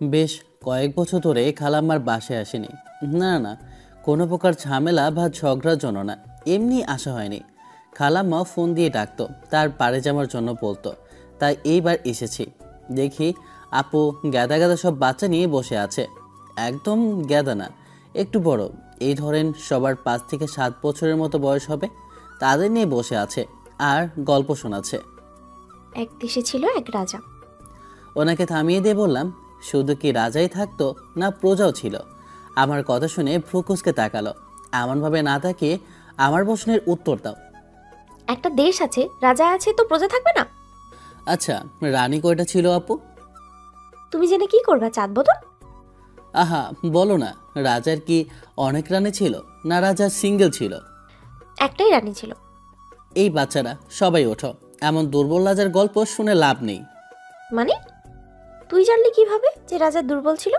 বেশ কয়েক বছর ধরে খালাম্মার বাসায় আসেনি। না না, কোনো প্রকার ঝামেলা বা ঝগড়ার জন্য না, এমনি আসা হয়নি। খালাম্মা ফোন দিয়ে ডাকতো, তার বাড়ি যাওয়ার জন্য বলতো, তাই এইবার এসেছি। দেখি আপু গাদা গাদা সব বাচ্চা নিয়ে বসে আছে। একদম গাদা না, একটু বড়, এই ধরেন সবার 5 থেকে 7 বছরের মতো বয়স হবে। তাদের নিয়ে বসে আছে আর গল্প শোনাচ্ছে। এক দেশে ছিল এক রাজা। ওনাকে থামিয়ে দিয়ে বললাম, শুধু কি রাজাই থাকতো না প্রজাও ছিল? আমার কথা শুনে ফ্রুকুসকে তাকালো। এমনভাবে না তাকিয়ে আমার প্রশ্নের উত্তর দাও। একটা দেশ আছে, রাজা আছে, তো প্রজা থাকবে না? আচ্ছা, রানী কয়টা ছিল আপু? তুমি জেনে কি করবা, চাঁদ বদল? আহা, বলো না, রাজার কি অনেক রানী ছিল না রাজা সিঙ্গেল ছিল? একটাই রানী ছিল। এই বাচ্চারা সবাই ওঠো, এমন দুর্বল রাজার গল্প শুনে লাভ নেই। মানে তুই জানলি কিভাবে যে রাজা দুর্বল ছিল?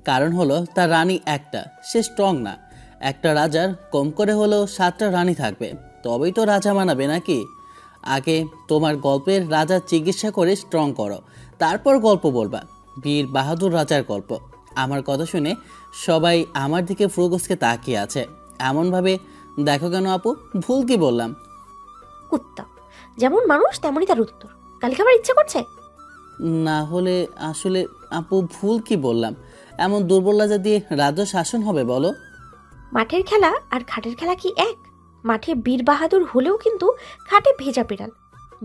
কারণ হলো তার রানী একটা, সে স্ট্রং না। একটা রাজার কম করে হলেও 7টা রানী থাকবে, তবেই তো রাজা মানাবে নাকি? আগে তোমার গল্পের রাজার চিকিৎসা করে স্ট্রং করো, তারপর গল্প বলবা বীর বাহাদুর রাজার গল্প। আমার কথা শুনে সবাই আমার দিকে ফ্রুকুসকে তাকিয়ে আছে। এমনভাবে দেখো কেন আপু? ভুল কি বললাম? কুত্তা যেমন মানুষ তেমনই তার উত্তর। কালকে খাবার ইচ্ছে করছে? না হলে আসলে আপু ভুল কি বললাম? এমন দুর্বল রাজা দিয়ে রাজ্য শাসন হবে বলো? মাঠের খেলা আর খাটের খেলা কি এক? মাঠে বীর বাহাদুর হলেও কিন্তু খাটে ভেজা বিড়াল।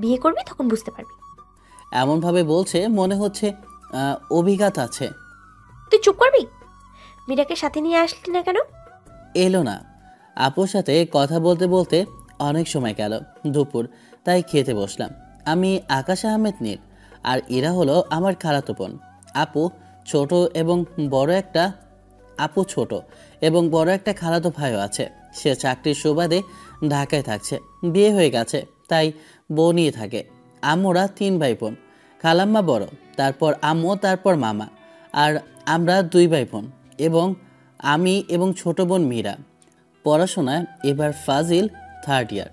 বিয়ে করবি তখন বুঝতে পারবি। এমনভাবে বলছে মনে হচ্ছে অভিজ্ঞতা আছে। তুই চুপ করবি? মীরাকে সাথে নিয়ে আসলি না কেন? এলো না। আপুর সাথে কথা বলতে বলতে অনেক সময় গেল, দুপুর, তাই খেতে বসলাম। আমি আকাশ আহমেদ নীল, আর এরা হলো আমার খালাতো বোন। আপু ছোট এবং বড় একটা আপু ছোট এবং বড় একটা খালাতো ভাইও আছে। সে চাকরির সুবাদে ঢাকায় থাকছে, বিয়ে হয়ে গেছে, তাই বউ নিয়ে থাকে। আমরা 3 ভাই বোন, খালাম্মা বড়, তারপর আম্মু, তারপর মামা, আর আমরা 2 ভাই বোন এবং আমি এবং ছোট বোন মীরা। পড়াশোনায় এবার ফাজিল 3rd ইয়ার,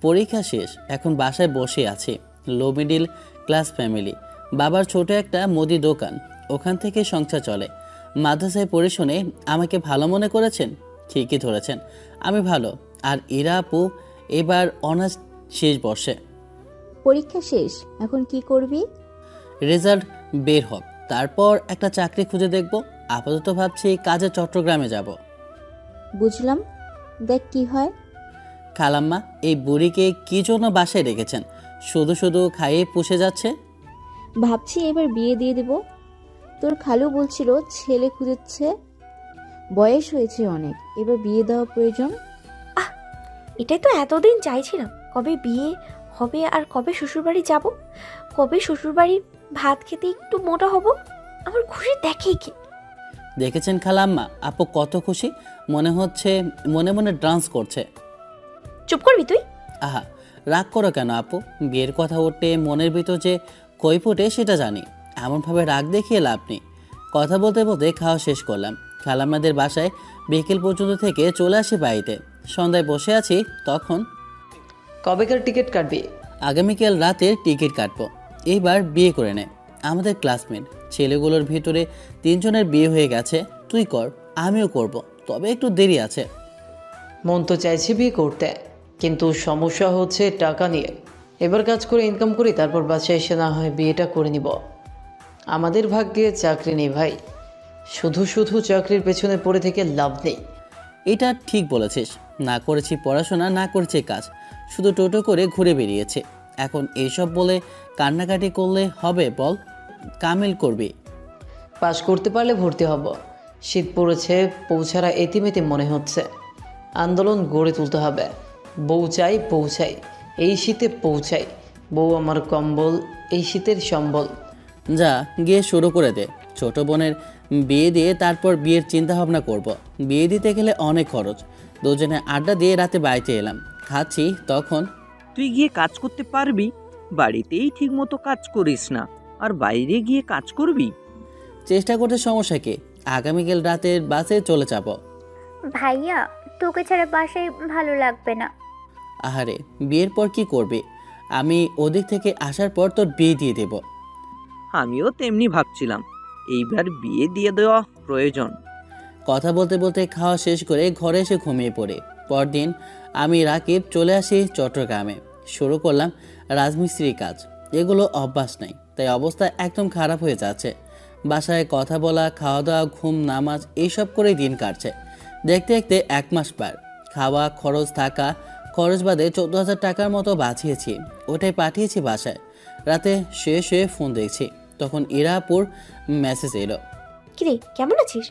পরীক্ষা শেষ, এখন বাসায় বসে আছি। লো মিডিল ক্লাস ফ্যামিলি, বাবার ছোট একটা মুদি দোকান, ওখান থেকে সংসার চলে। মাদ্রাসায় পড়ে শুনে আমাকে ভালো মনে করেছেন? ঠিকই ধরেছেন, আমি ভালো। আর ইরা আপু এবার অনার্স শেষ বর্ষে। পরীক্ষা শেষ, এখন কি করবি? রেজাল্ট বের হোক, তারপর একটা চাকরি খুঁজে দেখব। আপাতত ভাবছি কাজে চট্টগ্রামে যাব। বুঝলাম, দেখ কি হয়। খালাম্মা, এই বুড়িকে কি জন্য বাসায় রেখেছেন? শুধু শুধু খাইয়ে পুষে যাচ্ছে। ভাবছি এবার বিয়ে দিয়ে দেব। তোর খালু বলছিল ছেলে খুঁজেছে, বয়স হয়েছে অনেক, এবার বিয়ে দেওয়া প্রয়োজন। এটাই তো এতদিন চাইছিলাম। কবে বিয়ে হবে আর কবে শ্বশুরবাড়ি যাব, কবে শ্বশুরবাড়ি ভাত খেতে একটু মোটা হব। আমার খুশি দেখেই কি। দেখেছেন খালাম্মা, আপু কত খুশি, মনে হচ্ছে মনে মনে ডান্স করছে। চুপ করবি তুই? আহা, রাগ করো কেন আপু? বিয়ের কথা উঠতে মনের ভিতর যে কই ফোটে সেটা জানি, এমনভাবে রাগ দেখিয়ে লাভ নেই। কথা বলতে বলতে খাওয়া শেষ করলাম। খালাম্মাদের বাসায় বিকেল পর্যন্ত থেকে চলে আসি বাড়িতে। সন্ধ্যায় বসে আছি, তখন কবেকার টিকিট কাটবি? আগামীকাল রাতের টিকিট কাটবো। এইবার বিয়ে করে নে। আমাদের ক্লাসমেট ছেলেগুলোর ভিতরে 3 জনের বিয়ে হয়ে গেছে, তুই কর, আমিও করব, তবে একটু দেরি আছে। মন তো চাইছে বিয়ে করতে, কিন্তু সমস্যা হচ্ছে টাকা নিয়ে। এবার কাজ করে ইনকাম করি, তারপর বাসায় এসে না হয় বিয়েটা করে নিব। আমাদের ভাগ্যে চাকরি নেই ভাই, শুধু শুধু চাকরির পেছনে পড়ে থেকে লাভ নেই। এটা ঠিক বলেছিস, না করেছি পড়াশোনা, না করেছি কাজ, শুধু টোটো করে ঘুরে বেরিয়েছে। এখন এইসব বলে কান্নাকাটি করলে হবে বল? কামিল করবি? পাশ করতে পারলে ভর্তি হব। শীত পড়েছে, পৌঁছারা এতিমেতি মনে হচ্ছে। আন্দোলন গড়ে তুলতে হবে। বউ চাই, পৌঁছাই, এই শীতে পৌঁছাই। বউ আমার কম্বল, এই শীতের সম্বল। যা গিয়ে শুরু করে দে। ছোট বোনের বিয়ে দিয়ে তারপর বিয়ের চিন্তা ভাবনা করব। বিয়ে দিতে গেলে অনেক খরচ। দুজনে আড্ডা দিয়ে রাতে বাড়িতে এলাম, খাচ্ছি, তখন তুই গিয়ে কাজ করতে পারবি? বাড়িতেই ঠিকমতো কাজ করিস না, আর বাইরে গিয়ে কাজ করবি? চেষ্টা করতে সমস্যা কি? আগামীকাল রাতের বাসে চলে যাব। ভাইয়া, তোকে ছাড়া বাসায় ভালো লাগবে না। আহারে, বিয়ের পর কি করবে? আমি ওদিক থেকে আসার পর তোর বিয়ে দিয়ে দেব। আমিও তেমনি ভাবছিলাম, এইবার বিয়ে দিয়ে দেওয়া প্রয়োজন। কথা বলতে বলতে খাওয়া শেষ করে ঘরে এসে ঘুমিয়ে পড়ি। পরদিন আমি রাকিব চলে আসি চট্টগ্রামে। শুরু করলাম রাজমিস্ত্রির কাজ। এগুলো অভ্যাস নেই, তাই অবস্থা একদম খারাপ হয়ে যাচ্ছে। বাসায় কথা বলা, খাওয়া দাওয়া, ঘুম, নামাজ এইসব করেই দিন কাটছে। দেখতে দেখতে 1 মাস পার। খাওয়া, খরচ, থাকা খরচ বাদে 14,000 টাকার মতো বাঁচিয়েছি। ওটাই পাঠিয়েছি বাসায়। রাতে শুয়ে শুয়ে ফোন দেখছি, তখন ইরাপুর মেসেজ এলো। কিরে, কেমন আছিস?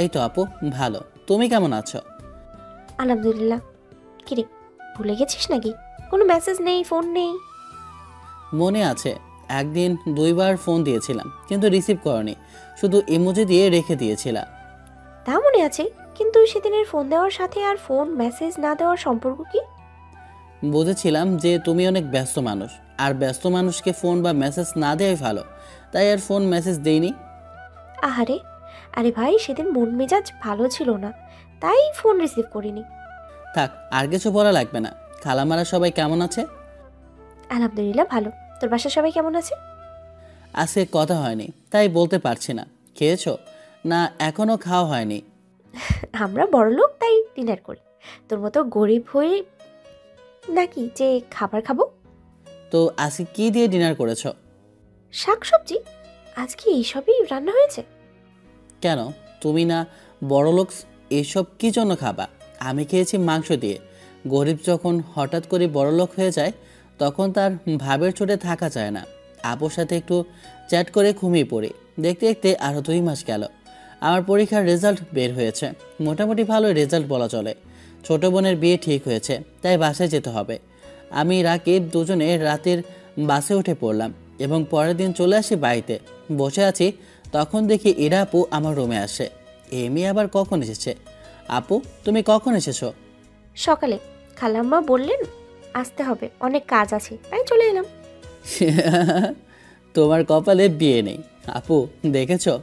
এই তো আপু, ভালো। তুমি কেমন আছো? আলহামদুলিল্লাহ। কিরে, ভুলে গেছিস নাকি? কোনো মেসেজ নেই, ফোন নেই? মনে আছে, একদিন 2বার ফোন দিয়েছিলাম, কিন্তু রিসিভ করনি, শুধু ইমোজি দিয়ে রেখে দিয়েছিলাম। তা মনে আছে, কিন্তু সেদিনের ফোন দেওয়ার সাথে আর ফোন মেসেজ না দেওয়ার সম্পর্ক কি? বুঝেছিলাম যে তুমি অনেক ব্যস্ত মানুষ, আর ব্যস্ত মানুষকে ফোন বা মেসেজ না দেওয়াই ভালো, তাই আর ফোন মেসেজ দেইনি। আহারে, আরে ভাই, সেদিন মন মেজাজ ভালো ছিল না, তাই ফোন রিসিভ করিনি। থাক, আর কিছু বলা লাগবে না। খালামারা সবাই কেমন আছে? আলহামদুলিল্লাহ ভালো। তোর বাসার সবাই কেমন আছে? আজকে কথা হয়নি, তাই বলতে পারছি না। খেয়েছো? না, এখনো খাওয়া হয়নি। আমরা বড়লোক, তাই ডিনার করি। তোর মতো গরিব হয়ে নাকি যে খাবার খাবো? তো আজকে কি দিয়ে ডিনার করেছো? শাকসবজি। আজকে এইসবই রান্না হয়েছে। কেন, তুমি না বড়লোক, এসব কি জন্য খাবা? আমি খেয়েছি মাংস দিয়ে। গরিব যখন হঠাৎ করে বড়লোক হয়ে যায়, তখন তার ভাবের চোটে থাকা যায় না। আপুর সাথে একটু চ্যাট করে ঘুমিয়ে পড়ি। দেখতে দেখতে আরও 2 মাস গেল। আমার পরীক্ষার রেজাল্ট বের হয়েছে, মোটামুটি ভালো রেজাল্ট বলা চলে। ছোট বোনের বিয়ে ঠিক হয়েছে, তাই বাসায় যেতে হবে। আমি রাকিব দুজনে রাতের বাসে উঠে পড়লাম এবং পরের দিন চলে আসি বাড়িতে। বসে আছি, তখন দেখি ইরা আপু আমার রুমে আসে। এমি আবার কখন এসেছে? আপু, তুমি কখন এসেছো? সকালে খালাম্মা বললেন আসতে হবে, অনেক কাজ আছে, তাই চলে এলাম। তোমার কপালে বিয়ে নেই আপু, দেখেছো?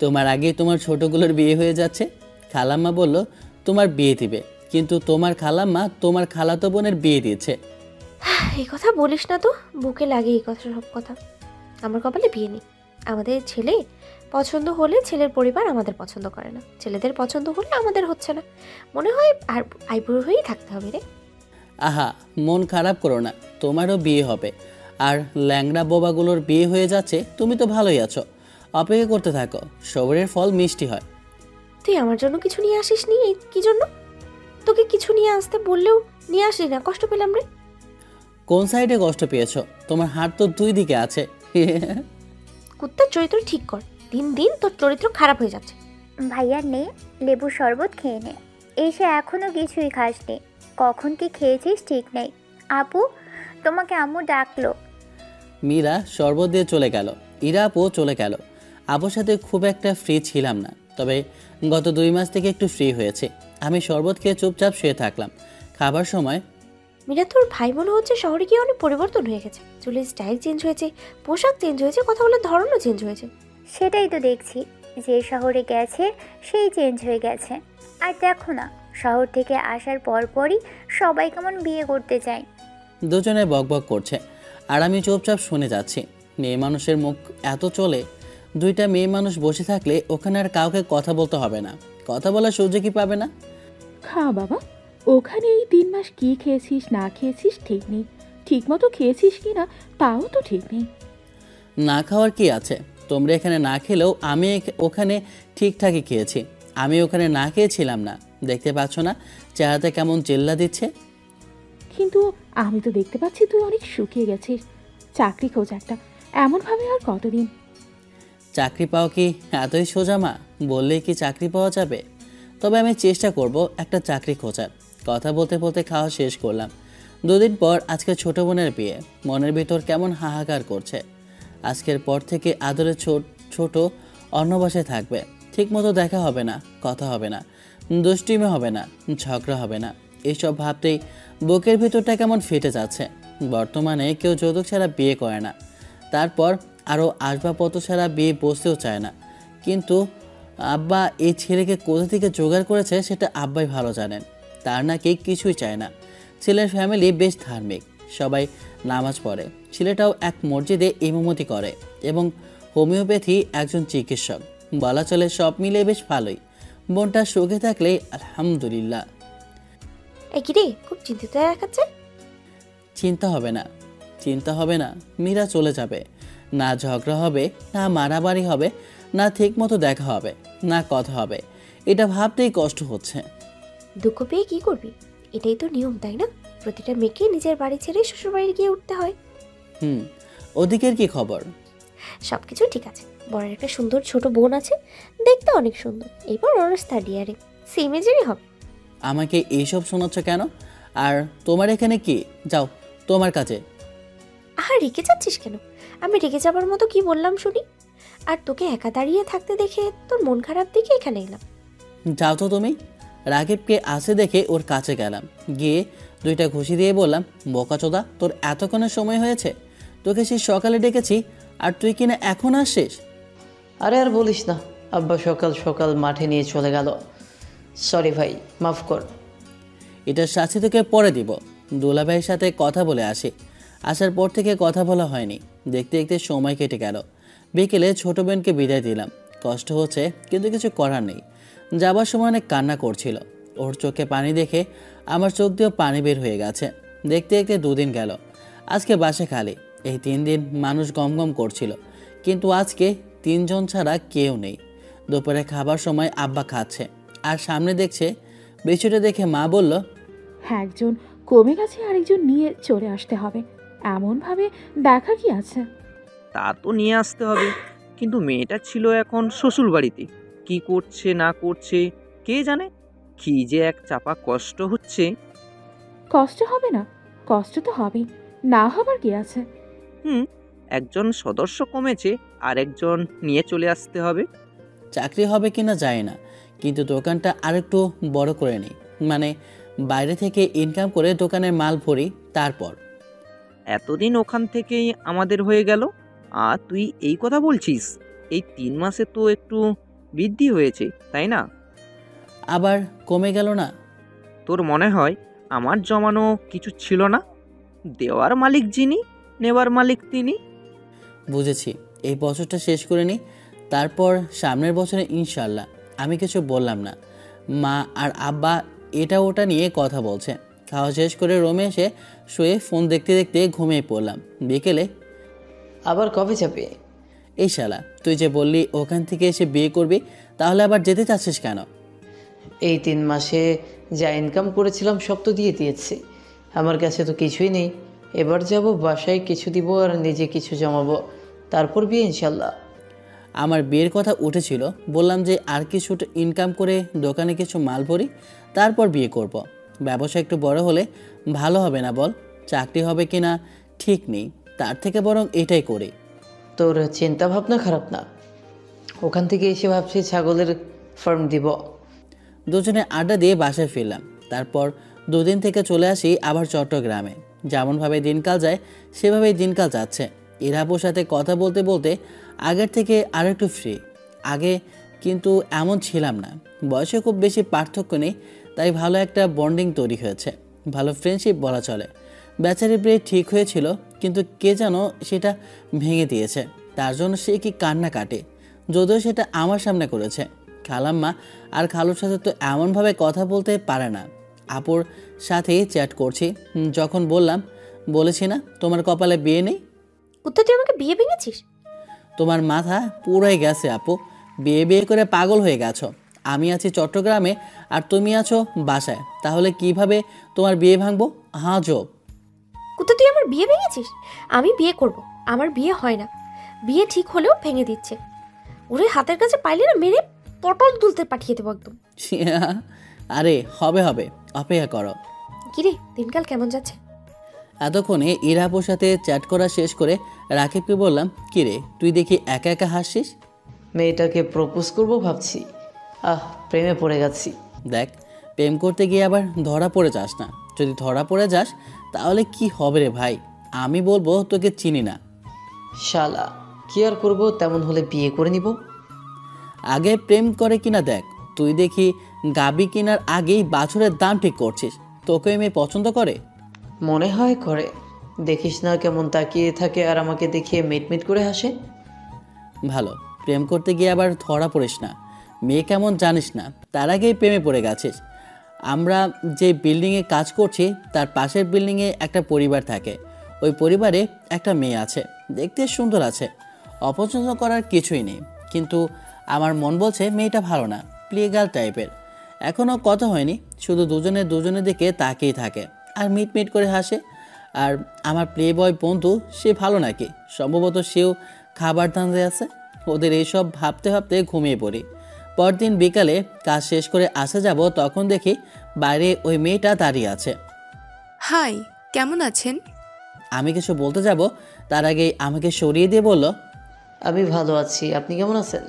তোমার আগে তোমার ছোটগুলোর বিয়ে হয়ে যাচ্ছে। খালাম্মা বলল তোমার বিয়ে দিবে, কিন্তু তোমার খালাম্মা তোমার খালাতো বোনের বিয়ে দিয়েছে। এই কথা বলিস না তো, বুকে লাগে এই কথা, সব কথা। আমার কপালে বিয়ে নেই। আমাদের ছেলে পছন্দ হলে ছেলের পরিবার আমাদের পছন্দ করে না, ছেলেদের পছন্দ হলে আমাদের হচ্ছে না। মনে হয় আর আইবুড়ো হয়েই থাকতে হবে রে। আহা, মন খারাপ করো না, তোমারও বিয়ে হবে। আর ল্যাংড়া বোবাগুলোর বিয়ে হয়ে যাচ্ছে, তুমি তো ভালোই আছো। অপেক্ষা করতে থাকো, সবরের ফল মিষ্টি হয়। তুই আমার জন্য কিছু নিয়ে আসিস নি, এই কি জন্য? তোকে কিছু নিয়ে আসতে বললেও নিয়ে আসলি না, কষ্ট পেলাম রে। কোন সাইডে কষ্ট পেয়েছো? তোমার হাত তো 2 দিকে আছে। কুত্তার চরিত্র ঠিক কর, দিন দিন তোর চরিত্র খারাপ হয়ে যাচ্ছে। ভাইয়ার নে, লেবু শরবত খেয়ে নে। এসে এখনো কিছুই খাসনি, কখন কি খেয়েছিস ঠিক নেই। আপু, তোমাকে আম্মু ডাকলো। মীরা শরবত দিয়ে চলে গেল, ইরা আপু চলে গেল। আপুর সাথে খুব একটা ফ্রি ছিলাম না, তবে গত 2 মাস থেকে একটু ফ্রি হয়েছে। আমি শরবত খেয়ে চুপচাপ শুয়ে থাকলাম। খাবার সময় মীরা, তোর ভাই মনে হচ্ছে শহরে গিয়ে অনেক পরিবর্তন হয়ে গেছে। চুলের স্টাইল চেঞ্জ হয়েছে, পোশাক চেঞ্জ হয়েছে, কথা বলার ধরনও চেঞ্জ হয়েছে। সেটাই তো দেখছি, যে শহরে গেছে সেই চেঞ্জ হয়ে গেছে। আর দেখো না, শহর থেকে আসার পরপরই সবাই কেমন বিয়ে করতে চায়। দুজনে বকবক করছে, আর আমি চুপচাপ শুনে যাচ্ছি। মেয়ে মানুষের মুখ এত চলে, 2টা মেয়ে মানুষ বসে থাকলে ওখানে আর কাউকে কথা বলতে হবে না। কথা বলার সুযোগই পাবে না। খা বাবা, ওখানে এই 3 মাস কি খেয়েছিস না খেয়েছিস ঠিক নেই, ঠিক মতো খেয়েছিস কি না তাও তো ঠিক নেই। না খাওয়ার কি আছে? তোমরা এখানে না খেলেও আমি ওখানে ঠিকঠাকই খেয়েছি। আমি ওখানে না খেয়েছিলাম না, দেখতে পাচ্ছ না চেহারাতে কেমন চেল্লা দিচ্ছে। কিন্তু আমি তো দেখতে পাচ্ছি তুই অনেক শুকিয়ে গেছিস। চাকরি খোঁজ একটা, এমনভাবে আর কতদিন? চাকরি পাওয়া কি এতই সোজা মা? বললেই কি চাকরি পাওয়া যাবে? তবে আমি চেষ্টা করব একটা চাকরি খোঁজার। কথা বলতে বলতে খাওয়া শেষ করলাম। 2 দিন পর আজকে ছোট বোনের বিয়ে। মনের ভিতর কেমন হাহাকার করছে। আজকের পর থেকে আদরের ছোট অন্য বাসায় থাকবে। ঠিক মতো দেখা হবে না, কথা হবে না, দুষ্টুমি হবে না, ঝগড়া হবে না। এইসব ভাবতেই বুকের ভিতরটা কেমন ফেটে যাচ্ছে। বর্তমানে কেউ যৌতুক ছাড়া বিয়ে করে না, তারপর আরও আসবাবপত্র ছাড়া বিয়ে বসতেও চায় না। কিন্তু আব্বা এই ছেলেকে কোথা থেকে জোগাড় করেছে সেটা আব্বাই ভালো জানেন। তার নাকি কিছুই চায় না। ছেলের ফ্যামিলি বেশ ধার্মিক, সবাই নামাজ পড়ে। ছেলেটাও এক মসজিদে ইমামতি করে এবং হোমিওপ্যাথি একজন চিকিৎসক। বলা চলে সব মিলে বেশ ভালোই। বোনটা সুখে থাকলে আলহামদুলিল্লাহ। এই কিরে, খুব চিন্তিত হয়ে দেখাচ্ছে। চিন্তা হবে না, চিন্তা হবে না, মীরা চলে যাবে। না ঝগড়া হবে, না মারামারি হবে, না ঠিক মতো দেখা হবে, না কথা হবে। এটা ভাবতেই কষ্ট হচ্ছে। দুঃখ পেয়ে কি করবি? এটাই তো নিয়ম, তাই না? প্রতিটা মেয়েকে নিজের বাড়ি ছেড়ে শ্বশুর বাড়ি গিয়ে উঠতে হয়। ওদিকের কি খবর? সবকিছু ঠিক আছে। বড়ের একটা সুন্দর ছোট বোন আছে, দেখতে অনেক সুন্দর। এবার অনার্স থার্ড ইয়ারে, সেম এজেরই হবে। আমাকে এইসব শোনাচ্ছ কেন? আর তোমার এখানে কি? যাও তোমার কাছে। আহা, রেগে যাচ্ছিস কেন? আমি রেগে যাবার মতো কি বললাম শুনি? আর তোকে একা দাঁড়িয়ে থাকতে দেখে তোর মন খারাপ দেখে এখানে এলাম। যাও তো তুমি। রাকিবকে আসে দেখে ওর কাছে গেলাম, গিয়ে 2টা ঘুষি দিয়ে বললাম, বোকাচোদা, তোর এতক্ষণের সময় হয়েছে? তোকে সেই সকালে ডেকেছি আর তুই কিনা এখন আসছিস? আরে আর বলিস না, আব্বা সকাল সকাল মাঠে নিয়ে চলে গেল। সরি ভাই, মাফ কর। এটার শাস্তি তোকে পরে দিব। দুলাভাইয়ের সাথে কথা বলে আসি। আসার পর থেকে কথা বলা হয়নি। দেখতে দেখতে সময় কেটে গেল। বিকেলে ছোট বোনকে বিদায় দিলাম। কষ্ট হচ্ছে, কিন্তু কিছু করার নেই। যাবার সময় অনেক কান্না করছিল। ওর চোখে পানি দেখে আমার চোখ দিয়েও পানি বের হয়ে গেছে। দেখতে দেখতে 2 দিন গেল। আজকে বাসা খালি। এই 3 দিন মানুষ গমগম করছিল, কিন্তু আজকে 3 জন ছাড়া কেউ নেই। দুপুরে খাবার সময় আব্বা খাচ্ছে, আর সামনে দেখছে। বিষয়টা দেখে মা বলল, হ্যাঁ, একজন কমে গেছে, আরেকজন নিয়ে চলে আসতে হবে। এমনভাবে দেখা কি আছে? তা তো নিয়ে আসতে হবে, কিন্তু মেয়েটা ছিল এখন শ্বশুর বাড়িতে। কি করছে না করছে কে জানে। কি যে এক চাপা কষ্ট হচ্ছে। কষ্ট হবে না? কষ্ট তো হবেই, না হবার কি আছে? একজন সদস্য কমেছে, আর একজন নিয়ে চলে আসতে হবে। চাকরি হবে কিনা যায় না, কিন্তু দোকানটা আরেকটু বড় করে নিই। মানে বাইরে থেকে ইনকাম করে দোকানের মাল ভরি, তারপর। এতদিন ওখান থেকেই আমাদের হয়ে গেল, আর তুই এই কথা বলছিস? এই 3 মাসে তো একটু বৃদ্ধি হয়েছে, তাই না? আবার কমে গেল না? তোর মনে হয় আমার জমানো কিছু ছিল না? দেওয়ার মালিক যিনি, নেওয়ার মালিক তিনি। বুঝেছি, এই বছরটা শেষ করে নিই, তারপর সামনের বছরে ইনশাল্লাহ। আমি কিছু বললাম না। মা আর আব্বা এটা ওটা নিয়ে কথা বলছে। খাওয়া শেষ করে রুমে এসে শুয়ে ফোন দেখতে দেখতে ঘুমিয়ে পড়লাম। বিকেলে, আবার কবে যাবে? এই শালা, তুই যে বললি ওখান থেকে এসে বিয়ে করবি, তাহলে আবার যেতে চাচ্ছিস কেন? এই 3 মাসে যা ইনকাম করেছিলাম সব তো দিয়ে দিয়েছি। আমার কাছে তো কিছুই নেই। এবার যাব, বাসায় কিছু দিব আর নিজে কিছু জমাবো, তারপর বিয়ে ইনশাল্লাহ। আমার বিয়ের কথা উঠেছিল, বললাম যে আর কিছু ইনকাম করে দোকানে কিছু মাল ভরি, তারপর বিয়ে করব। ব্যবসা একটু বড় হলে ভালো হবে না বল? চাকরি হবে কি না ঠিক নেই, তার থেকে বরং এটাই করি। তোর চিন্তা ভাবনা খারাপ না। ওখান থেকে এসে ভাবছি ছাগলের ফার্ম দিব। দুজনে আড্ডা দিয়ে বাসায় ফিরলাম। তারপর 2 দিন থেকে চলে আসি আবার চট্টগ্রামে। যেমনভাবে দিনকাল যায় সেভাবেই দিনকাল যাচ্ছে। ইরাপুর সাথে কথা বলতে বলতে আগের থেকে আরেকটু ফ্রি। আগে কিন্তু এমন ছিলাম না। বয়সে খুব বেশি পার্থক্য নেই, তাই ভালো একটা বন্ডিং তৈরি হয়েছে। ভালো ফ্রেন্ডশিপ বলা চলে। বেচারি বিয়ে ঠিক হয়েছিল, কিন্তু কে যেন সেটা ভেঙে দিয়েছে। তার জন্য সে কি কান্না কাটে, যদিও সেটা আমার সামনে করেছে। খালাম্মা আর খালুর সাথে তো এমনভাবে কথা বলতে পারে না। আপুর সাথেই চ্যাট করছি, যখন বলেছি না তোমার কপালে বিয়ে নেই। উত্তর তুই আমাকে বিয়ে ভেঙেছিস? তোমার মাথা পুরাই গেছে আপু। বিয়ে করে পাগল হয়ে গেছো। আমি আছি চট্টগ্রামে আর তুমি আছো বাসায়, তাহলে কিভাবে তোমার বিয়ে ভাঙবো? হ্যাঁ জব। উত্তর তুই আমার বিয়ে ভেঙেছিস? আমি বিয়ে করব, আমার বিয়ে হয় না। বিয়ে ঠিক হলেও ভেঙে দিচ্ছে। ওরে হাতের কাছে পাইলে না মেরে পটল তুলতে পাঠিয়ে দেবো একদম। আরে হবে হবে, অপেক্ষা করো। কিরে, দিনকাল কেমন যাচ্ছে? এতক্ষণে ইরাপুর সাথে চ্যাট করা শেষ করে রাকিবকে বললাম, কিরে তুই দেখি একা একা হাসছিস? মেয়েটাকে প্রপোজ করব ভাবছি। প্রেমে পড়ে গেছি। দেখ, প্রেম করতে গিয়ে আবার ধরা পড়ে যাস না। যদি ধরা পড়ে যাস তাহলে কি হবে রে ভাই? আমি বলবো তোকে চিনি না। শালা, কি আর করবো, তেমন হলে বিয়ে করে নিব। আগে প্রেম করে কিনা দেখ। তুই দেখি গাবি কেনার আগেই বাছুরের দাম ঠিক করছিস। তোকে মেয়ে পছন্দ করে? মনে হয় করে। দেখিস না কেমন তাকিয়ে থাকে আর আমাকে দেখিয়ে মিটমিট করে হাসে। ভালো, প্রেম করতে গিয়ে আবার ধরা পড়িস না। মেয়ে কেমন জানিস না, তার আগেই প্রেমে পড়ে গেছিস। আমরা যে বিল্ডিংয়ে কাজ করছি তার পাশের বিল্ডিংয়ে একটা পরিবার থাকে। ওই পরিবারে একটা মেয়ে আছে, দেখতে সুন্দর আছে, অপছন্দ করার কিছুই নেই। কিন্তু আমার মন বলছে মেয়েটা ভালো না, প্লে গার্ল টাইপের। এখনও কথা হয়নি, শুধু দুজনের দিকে তাকিয়ে থাকে আর মিট করে হাসে। আর আমার প্লে বয় বন্ধু, সে ভালো নাকি? সম্ভবত সেও খাবার ধান্দায় আছে। ওদের এইসব ভাবতে ভাবতে ঘুমিয়ে পড়ি। পরদিন বিকালে কাজ শেষ করে আসা যাব, তখন দেখি বাইরে ওই মেয়েটা দাঁড়িয়ে আছে। হাই, কেমন আছেন? আমি কিছু বলতে যাব, তার আগেই আমাকে সরিয়ে দিয়ে বলল, আমি ভালো আছি, আপনি কেমন আছেন?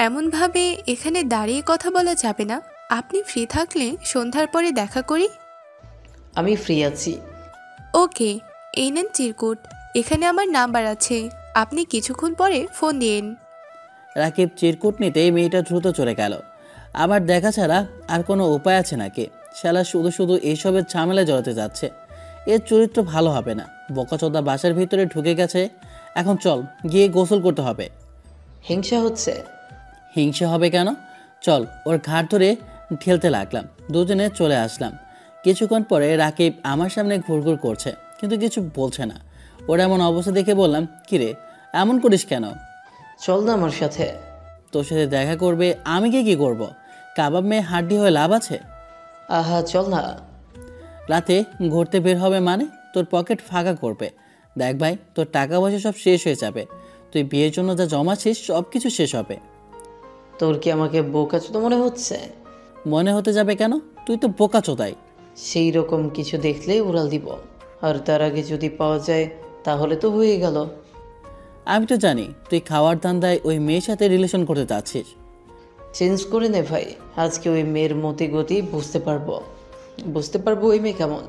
এমনভাবে এখানে দাঁড়িয়ে কথা বলা যাবে না। আপনি ফ্রি থাকলে সন্ধ্যার পরে দেখা করি। আমি ফ্রি আছি। ওকে, এই নেন চিরকুট, এখানে আমার নাম্বার আছে, আপনি কিছুক্ষণ পরে ফোন দিন। রাকিব চিরকুট নিতেই মেয়েটা দ্রুত চলে গেল। আমার দেখা ছাড়া আর কোনো উপায় আছে নাকি? শালা শুধু এইসবের ঝামেলা জড়াতে যাচ্ছে। এর চরিত্র ভালো হবে না। বোকাচোদা বাসার ভিতরে ঢুকে গেছে। এখন চল, গিয়ে গোসল করতে হবে। হিংসা হচ্ছে? হিংসে হবে কেন? চল। ওর ঘাট ধরে ঠেলতে লাগলাম। দুজনে চলে আসলাম। কিছুক্ষণ পরে রাকিব আমার সামনে ঘুরঘুর করছে, কিন্তু কিছু বলছে না। ওর এমন অবস্থা দেখে বললাম, কিরে এমন করিস কেন? চল না আমার সাথে। তোর সাথে দেখা করবে, আমি কি করব? কাবাব মেয়ে হাড্ডি হয়ে লাভ আছে? আহা চল না। রাতে ঘুরতে বের হবে মানে তোর পকেট ফাঁকা করবে। দেখ ভাই, তোর টাকা পয়সা সব শেষ হয়ে যাবে। তুই বিয়ের জন্য যা জমাছিস সব কিছু শেষ হবে। তোর কি আমাকে বোকাচোদা মনে হচ্ছে? মনে হতে যাবে কেন? তুই তো বোকাচোদাই। সেই রকম কিছু দেখলেই উড়াল দিব, আর তার আগে যদি পাওয়া যায় তাহলে তো হয়ে গেল। আমি তো জানি তুই খাওয়ার ধান্দায় ওই মেয়ের সাথে রিলেশন করতে চাচ্ছিস। চেঞ্জ করে নে ভাই, আজকে ওই মেয়ের মতি গতি বুঝতে পারবো ওই মেয়ে কেমন।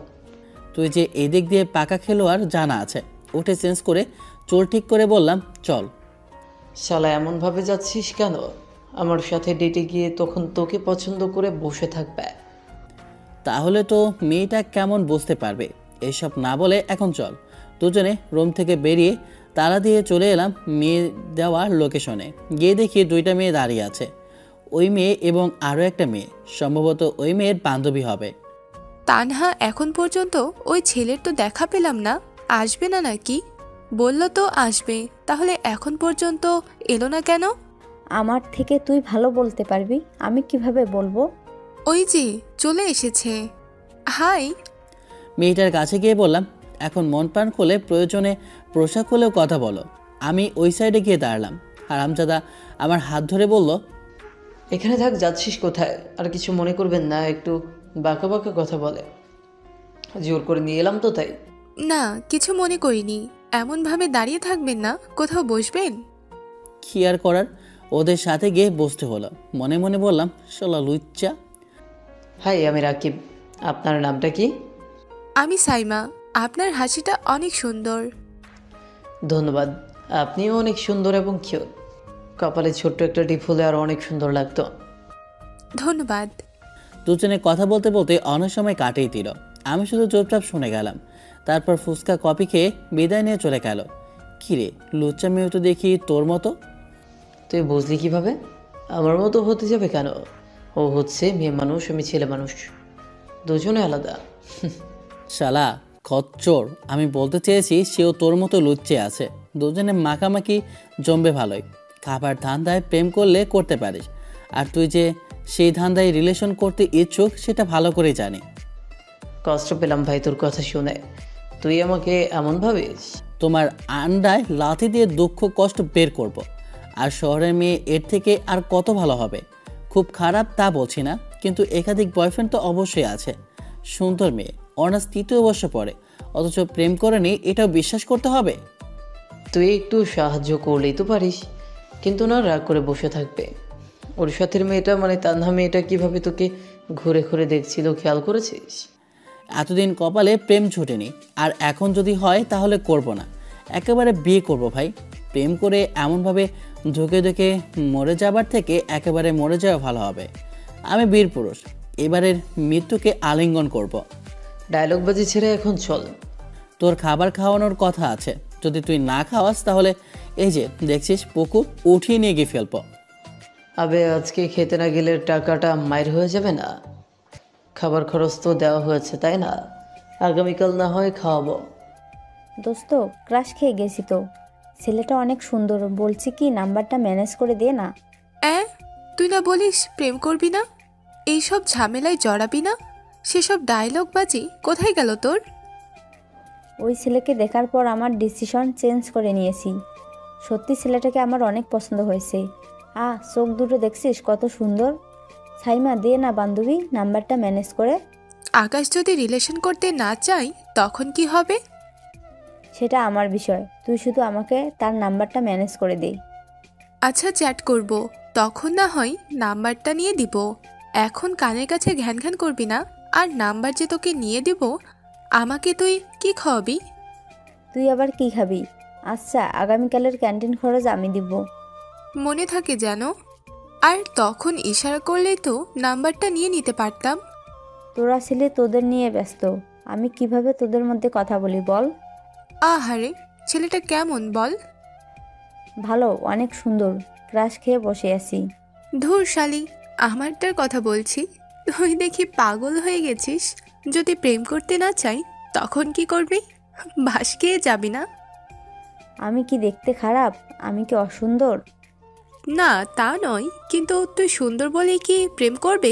তুই যে এদিক দিয়ে পাকা খেলোয়াড় জানা আছে। উঠে চেঞ্জ করে চোর ঠিক করে বললাম, চল। শালা এমনভাবে যাচ্ছিস কেন? আমার সাথে ডেটে গিয়ে তখন তোকে পছন্দ করে বসে থাকবে। তাহলে তো মেয়েটা কেমন বুঝতে পারবে। এইসব না বলে এখন চল। দুজনে রুম থেকে বেরিয়ে তালা দিয়ে চলে এলাম মেয়ে দেওয়ার লোকেশনে। গিয়ে দেখি দুইটা মেয়ে দাঁড়িয়ে আছে। ওই মেয়ে এবং আরও একটা মেয়ে, সম্ভবত ওই মেয়ের বান্ধবী হবে। তানহা, এখন পর্যন্ত ওই ছেলের তো দেখা পেলাম না। আসবে না নাকি? বলল তো আসবে, তাহলে এখন পর্যন্ত এলো না কেন? আমার থেকে তুই ভালো বলতে পারবি, আমি কিভাবে বলবো? ওই যে চলে এসেছে। হাই। মেয়েটার কাছে গিয়ে বললাম, এখন মন প্রাণ খুলে প্রয়োজনে পোশাক খুলেও কথা বলো। আমি ওই সাইডে গিয়ে দাঁড়ালাম। হারামজাদা আমার হাত ধরে বলল, এখানে থাক, যাচ্ছিস কোথায়? আর কিছু মনে করবেন না, একটু বাঁকা বাঁকা কথা বলে, জোর করে নিয়ে এলাম তো তাই। না, কিছু মনে করিনি। এমনভাবে দাঁড়িয়ে থাকবেন না, কোথাও বসবেন। কি আর করার, ওদের সাথে গিয়ে বসতে হলো। মনে মনে বললাম, শালা লুচ্চা। হাই, আমি রাকিব। আপনার নামটা কি? আমি সাইমা। আপনার হাসিটা অনেক সুন্দর। ধন্যবাদ। আপনিও অনেক সুন্দর এবং কিউট। কপালে ছোট্ট একটা টিপ হলে আর অনেক সুন্দর লাগতো। ধন্যবাদ। দুজনে কথা বলতে বলতে অনেক সময় কাটিয়ে দিল। আমি শুধু চুপচাপ শুনে গেলাম। তারপর ফুচকা কফি খেয়ে বিদায় নিয়ে চলে গেল। কিরে লুচ্চা মেয়ে তো দেখি তোর মতো। তুই বুঝলি কিভাবে? আমার মতো হতে যাবে কেন? ও হচ্ছে মেয়ে মানুষ, আমি ছেলে মানুষ, দুজনে আলাদা। শালা খচ্চর, আমি বলতে চেয়েছি সেও তোর মতো লুচ্চে আছে। দুজনে মাখামাখি জমবে ভালোই। খাবার ধান্দায় প্রেম করলে করতে পারিস, আর তুই যে সেই ধান্দায় রিলেশন করতে ইচ্ছুক সেটা ভালো করেই জানি। কষ্ট পেলাম ভাই তোর কথা শুনে। তুই আমাকে এমন ভাবিস? তোমার আন্ডায় লাথি দিয়ে দুঃখ কষ্ট বের করব। আর শহরের মেয়ে এর থেকে আর কত ভালো হবে? খুব খারাপ তা বলছি না, কিন্তু একাধিক বয়ফ্রেন্ড তো অবশ্যই আছে। সুন্দর মেয়ে, অনার্স 3য় বর্ষে পড়ে, অথচ প্রেম করেনি, এটাও বিশ্বাস করতে হবে? তুই একটু সাহায্য করলেই তো পারিস, কিন্তু না রাগ করে বসে থাকবে। ওর সাথে মেয়েটা মানে তানহা মেয়েটা কিভাবে তোকে ঘুরে ঘুরে দেখছিল খেয়াল করেছিস? এতদিন কপালে প্রেম ছুটেনি, আর এখন যদি হয় তাহলে করব না, একেবারে বিয়ে করব ভাই। প্রেম করে এমনভাবে ধুকে ধুকে মরে যাবার থেকে একেবারে মরে যাওয়া ভালো হবে। আমি বীর পুরুষ, এবারের মৃত্যুকে আলিঙ্গন করব। ডায়লগ বাজি ছেড়ে এখন চল। তোর খাবার খাওয়ানোর কথা আছে, যদি তুই না খাওয়াস তাহলে এই যে দেখছিস পুকুর, উঠিয়ে নিয়ে গিয়ে ফেলবো। আবে আজকে খেতে না গেলে টাকাটা মাইর হয়ে যাবে না? খাবার খরচ তো দেওয়া হয়েছে তাই না? আগামীকাল না হয় খাওয়াবো। দোস্ত ক্রাশ খেয়ে গেছি তো, ছেলেটা অনেক সুন্দর, বলছি কি নাম্বারটা ম্যানেজ করে দে না। তুই না বলিস প্রেম করবি না, এইসব ঝামেলায় জড়াবি না, সেসব ডায়লগ বাজি কোথায় গেল তোর? ওই ছেলেকে দেখার পর আমার ডিসিশন চেঞ্জ করে নিয়েছি। সত্যি ছেলেটাকে আমার অনেক পছন্দ হয়েছে। চোখ দুটো দেখছিস কত সুন্দর। সাইমা দে না বান্ধবী নাম্বারটা ম্যানেজ করে। আকাশ যদি রিলেশন করতে না চাই তখন কি হবে? সেটা আমার বিষয়, তুই শুধু আমাকে তার নাম্বারটা ম্যানেজ করে দে। আচ্ছা চ্যাট করব, তখন না হয় নাম্বারটা নিয়ে দিব। এখন কানের কাছে ঘ্যান ঘ্যান করবি না। আর নাম্বার যে তোকে নিয়ে দিব, আমাকে তুই কি খাওয়াবি? তুই আবার কি খাবি? আচ্ছা আগামীকালের ক্যান্টিন খরচ আমি দিব। মনে থাকে যেন। আর তখন ইশারা করলেই তো নাম্বারটা নিয়ে নিতে পারতাম। তোরা ছেলে তোদের নিয়ে ব্যস্ত, আমি কিভাবে তোদের মধ্যে কথা বলি বল? আহারে, ছেলেটা কেমন বল? ভালো, অনেক সুন্দর, ক্রাশ খেয়ে বসে আছি। ধুর শালি, আমারটার কথা বলছি। তুই দেখি পাগল হয়ে গেছিস। যদি প্রেম করতে না চাই তখন কি করবি? বাস খেয়ে যাবি না? আমি কি দেখতে খারাপ? আমি কি অসুন্দর? না তা নয়, কিন্তু তুই সুন্দর বলেই কি প্রেম করবে?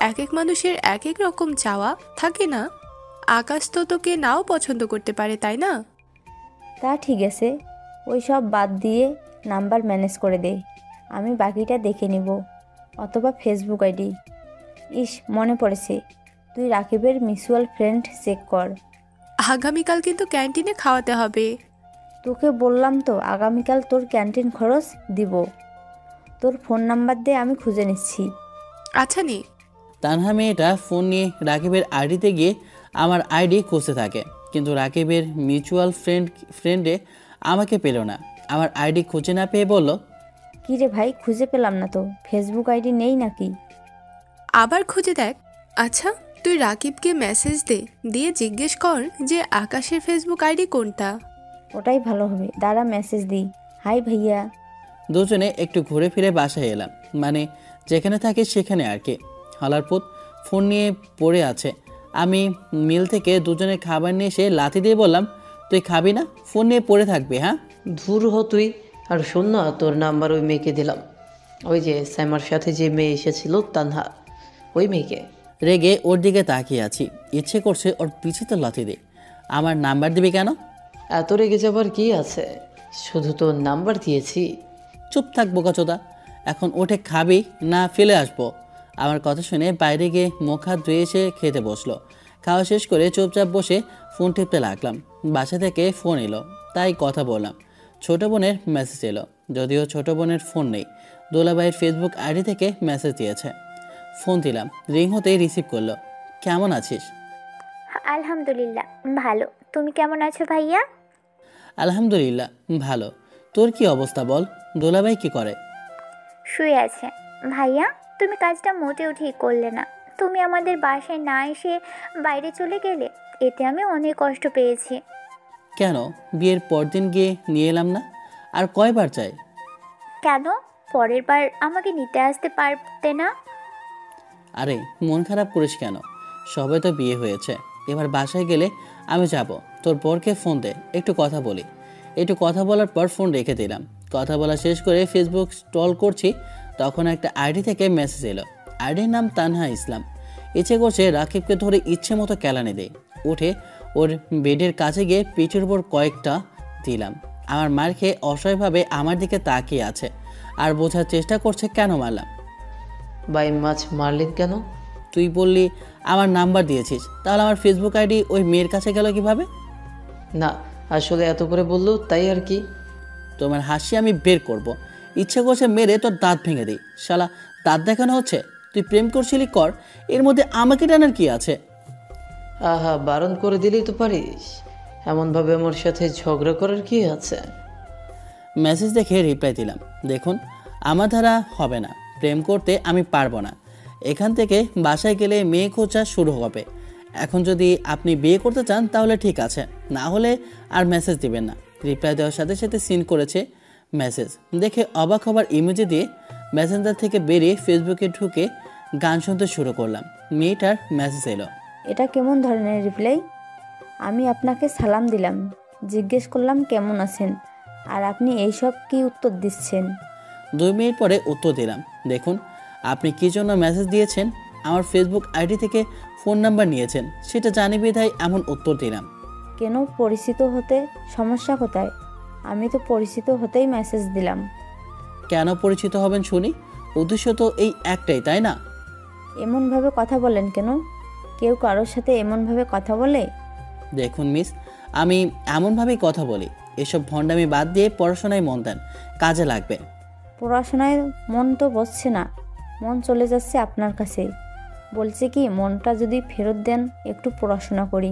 এক এক মানুষের এক এক রকম চাওয়া থাকে না? আকাশ তো তোকে নাও পছন্দ করতে পারে তাই না? তা ঠিক আছে, ওই সব বাদ দিয়ে নাম্বার ম্যানেজ করে দে, আমি বাকিটা দেখে নিব। অথবা ফেসবুক আইডি। মনে পড়েছে, তুই রাকিবের মিউচুয়াল ফ্রেন্ড চেক কর। আগামীকাল কিন্তু ক্যান্টিনে খাওয়াতে হবে। তোকে বললাম তো আগামীকাল তোর ক্যান্টিন খরচ দিব। তোর ফোন নাম্বার দে, আমি খুঁজে নিচ্ছি। আচ্ছা নে। তানহা মেয়েটা ফোন নিয়ে রাকিবের আইডিতে গিয়ে আমার আইডি খুঁজতে থাকে, কিন্তু রাকিবের মিউচুয়াল ফ্রেন্ডে আমাকে পেল না। আমার আইডি খুঁজে না পেয়ে বলল, কি রে ভাই, খুঁজে পেলাম না তো, ফেসবুক আইডি নেই নাকি? আবার খুঁজে দেখ। আচ্ছা তুই রাকিবকে মেসেজ দে, দিয়ে জিজ্ঞেস কর যে আকাশের ফেসবুক আইডি কোনটা। ওটাই ভালো হবে, দাঁড়া মেসেজ দিই। হাই ভাইয়া। দুজনে একটু ঘুরে ফিরে বাসায় এলাম, মানে যেখানে থাকে সেখানে আর কি। হলারপুত ফোন নিয়ে পড়ে আছে। আমি মিল থেকে দুজনে খাবার নিয়ে এসে লাথি দিয়ে বললাম, তুই খাবি না? ফোন নিয়ে পড়ে থাকবি হ্যাঁ? ধুর হ তুই। আর শোন না, তোর নাম্বার ওই মেয়েকে দিলাম। ওই যে সাইমার সাথে যে মেয়ে এসেছিল তানহা, ওই মেয়েকে। রেগে ওর দিকে তাকিয়ে আছি, ইচ্ছে করছে ওর পিছে তো লাথি দে। আমার নাম্বার দিবি কেন? এত রেগে যাবার কি আছে, শুধু তোর নাম্বার দিয়েছি। চুপ থাক বোকাচোদা, এখন ওঠে খাবি না ফেলে আসবো? আমার কথা শুনে বাইরে গিয়ে মুখ হাত ধুয়ে এসে খেতে বসলো। খাওয়া শেষ করে চুপচাপ বসে ফোন টিপতে লাগলাম। বাসা থেকে ফোন এলো, তাই কথা বললাম। ছোট বোনের মেসেজ এলো, যদিও ছোট বোনের ফোন নেই, দোলাবাইয়ের ফেসবুক আইডি থেকে মেসেজ দিয়েছে। ফোন দিলাম, রিং হতেই রিসিভ করলো। কেমন আছিস? আলহামদুলিল্লাহ ভালো, তুমি কেমন আছো ভাইয়া? আলহামদুলিল্লাহ ভালো। তোর কি অবস্থা বল? দোলাবাই কি করে? শুয়ে আছে। ভাইয়া তুমি কাজটা মোটেও ঠিক করলে না। তুমি আমাদের বাসায় না এসে বাইরে চলে গেলে, এতে আমি অনেক কষ্ট পেয়েছি। কেন বিয়ের পরদিন গিয়ে নিয়ে এলাম না? আর কয়বার চাই? কেন পরের বার আমাকে নিতে আসতে পারতে না? আরে মন খারাপ করিস কেন? সবে তো বিয়ে হয়েছে, এবার বাসায় গেলে আমি যাব। তোর বরকে ফোন দে, একটু কথা বলি। একটু কথা বলার পর ফোন রেখে দিলাম। কথা বলা শেষ করে ফেসবুক স্ক্রল করছি, তখন একটা আইডি থেকে মেসেজ এলো। আইডির নাম তানহা ইসলাম। ইচ্ছে করছে রাকিবকে ধরে ইচ্ছে মতো কেলানি দেয়। উঠে ওর বেডের কাছে গিয়ে পিঠের উপর কয়েকটা দিলাম। আমার মার খেয়ে অসহায়ভাবে আমার দিকে তাকিয়ে আছে, আর বোঝার চেষ্টা করছে কেন মারলাম। বাই মাছ মারলেন কেন? তুই বললি আমার নাম্বার দিয়েছিস, তাহলে আমার ফেসবুক আইডি ওই মেয়ের কাছে গেল কিভাবে? না আসলে এত করে বললো তাই আর কি। তোমার হাসি আমি বের করব। ইচ্ছে করছে মেরে তোর দাঁত ভেঙে দিই। শালা দাঁত দেখানো হচ্ছে? তুই প্রেম করছিলি কর, এর মধ্যে আমাকে টানার কি আছে? আহা, বারণ করে দিলেই তো পারিস, এমনভাবে আমার সাথে ঝগড়া করার কি আছে? মেসেজ দেখে রিপ্লাই দিলাম, দেখুন আমার দ্বারা হবে না, প্রেম করতে আমি পারবো না। এখান থেকে বাসায় গেলে মেয়ে খোঁজা শুরু হবে। এখন যদি আপনি বিয়ে করতে চান তাহলে ঠিক আছে, না হলে আর মেসেজ দিবেন না। রিপ্লাই দেওয়ার সাথে সাথে সিন করেছে মেসেজ দেখে অবাক হবার ইমোজি দিয়ে মেসেঞ্জার থেকে বেরিয়ে ফেসবুকে ঢুকে গান শুনতে শুরু করলাম। মেয়েটার মেসেজ এলো। এটা কেমন ধরনের রিপ্লাই? আমি আপনাকে সালাম দিলাম, জিজ্ঞেস করলাম কেমন আছেন, আর আপনি এইসব কি উত্তর দিচ্ছেন? 2 মিনিট পরে উত্তর দিলাম, দেখুন আপনি কী জন্য মেসেজ দিয়েছেন, আমার ফেসবুক আইডি থেকে ফোন নাম্বার নিয়েছেন, সেটা জানি বিধায় এমন উত্তর দিলাম। কেন, পরিচিত হতে সমস্যা কোথায়? আমি তো পরিচিত হতেই মেসেজ দিলাম। কেন পরিচিত হবেন শুনি? উদ্দেশ্য তো এই একটাই, তাই না? এমনভাবে কথা বলেন কেন? কেউ কারোর সাথে এমনভাবে কথা বলে? দেখুন মিস, আমি এমনভাবেই কথা বলি। এসব ভণ্ডামি বাদ দিয়ে পড়াশোনায় মন দেন, কাজে লাগবে। পড়াশোনায় মন তো বসছে না, মন চলে যাচ্ছে আপনার কাছে। বলছে কি, মনটা যদি ফেরত দেন একটু পড়াশোনা করি।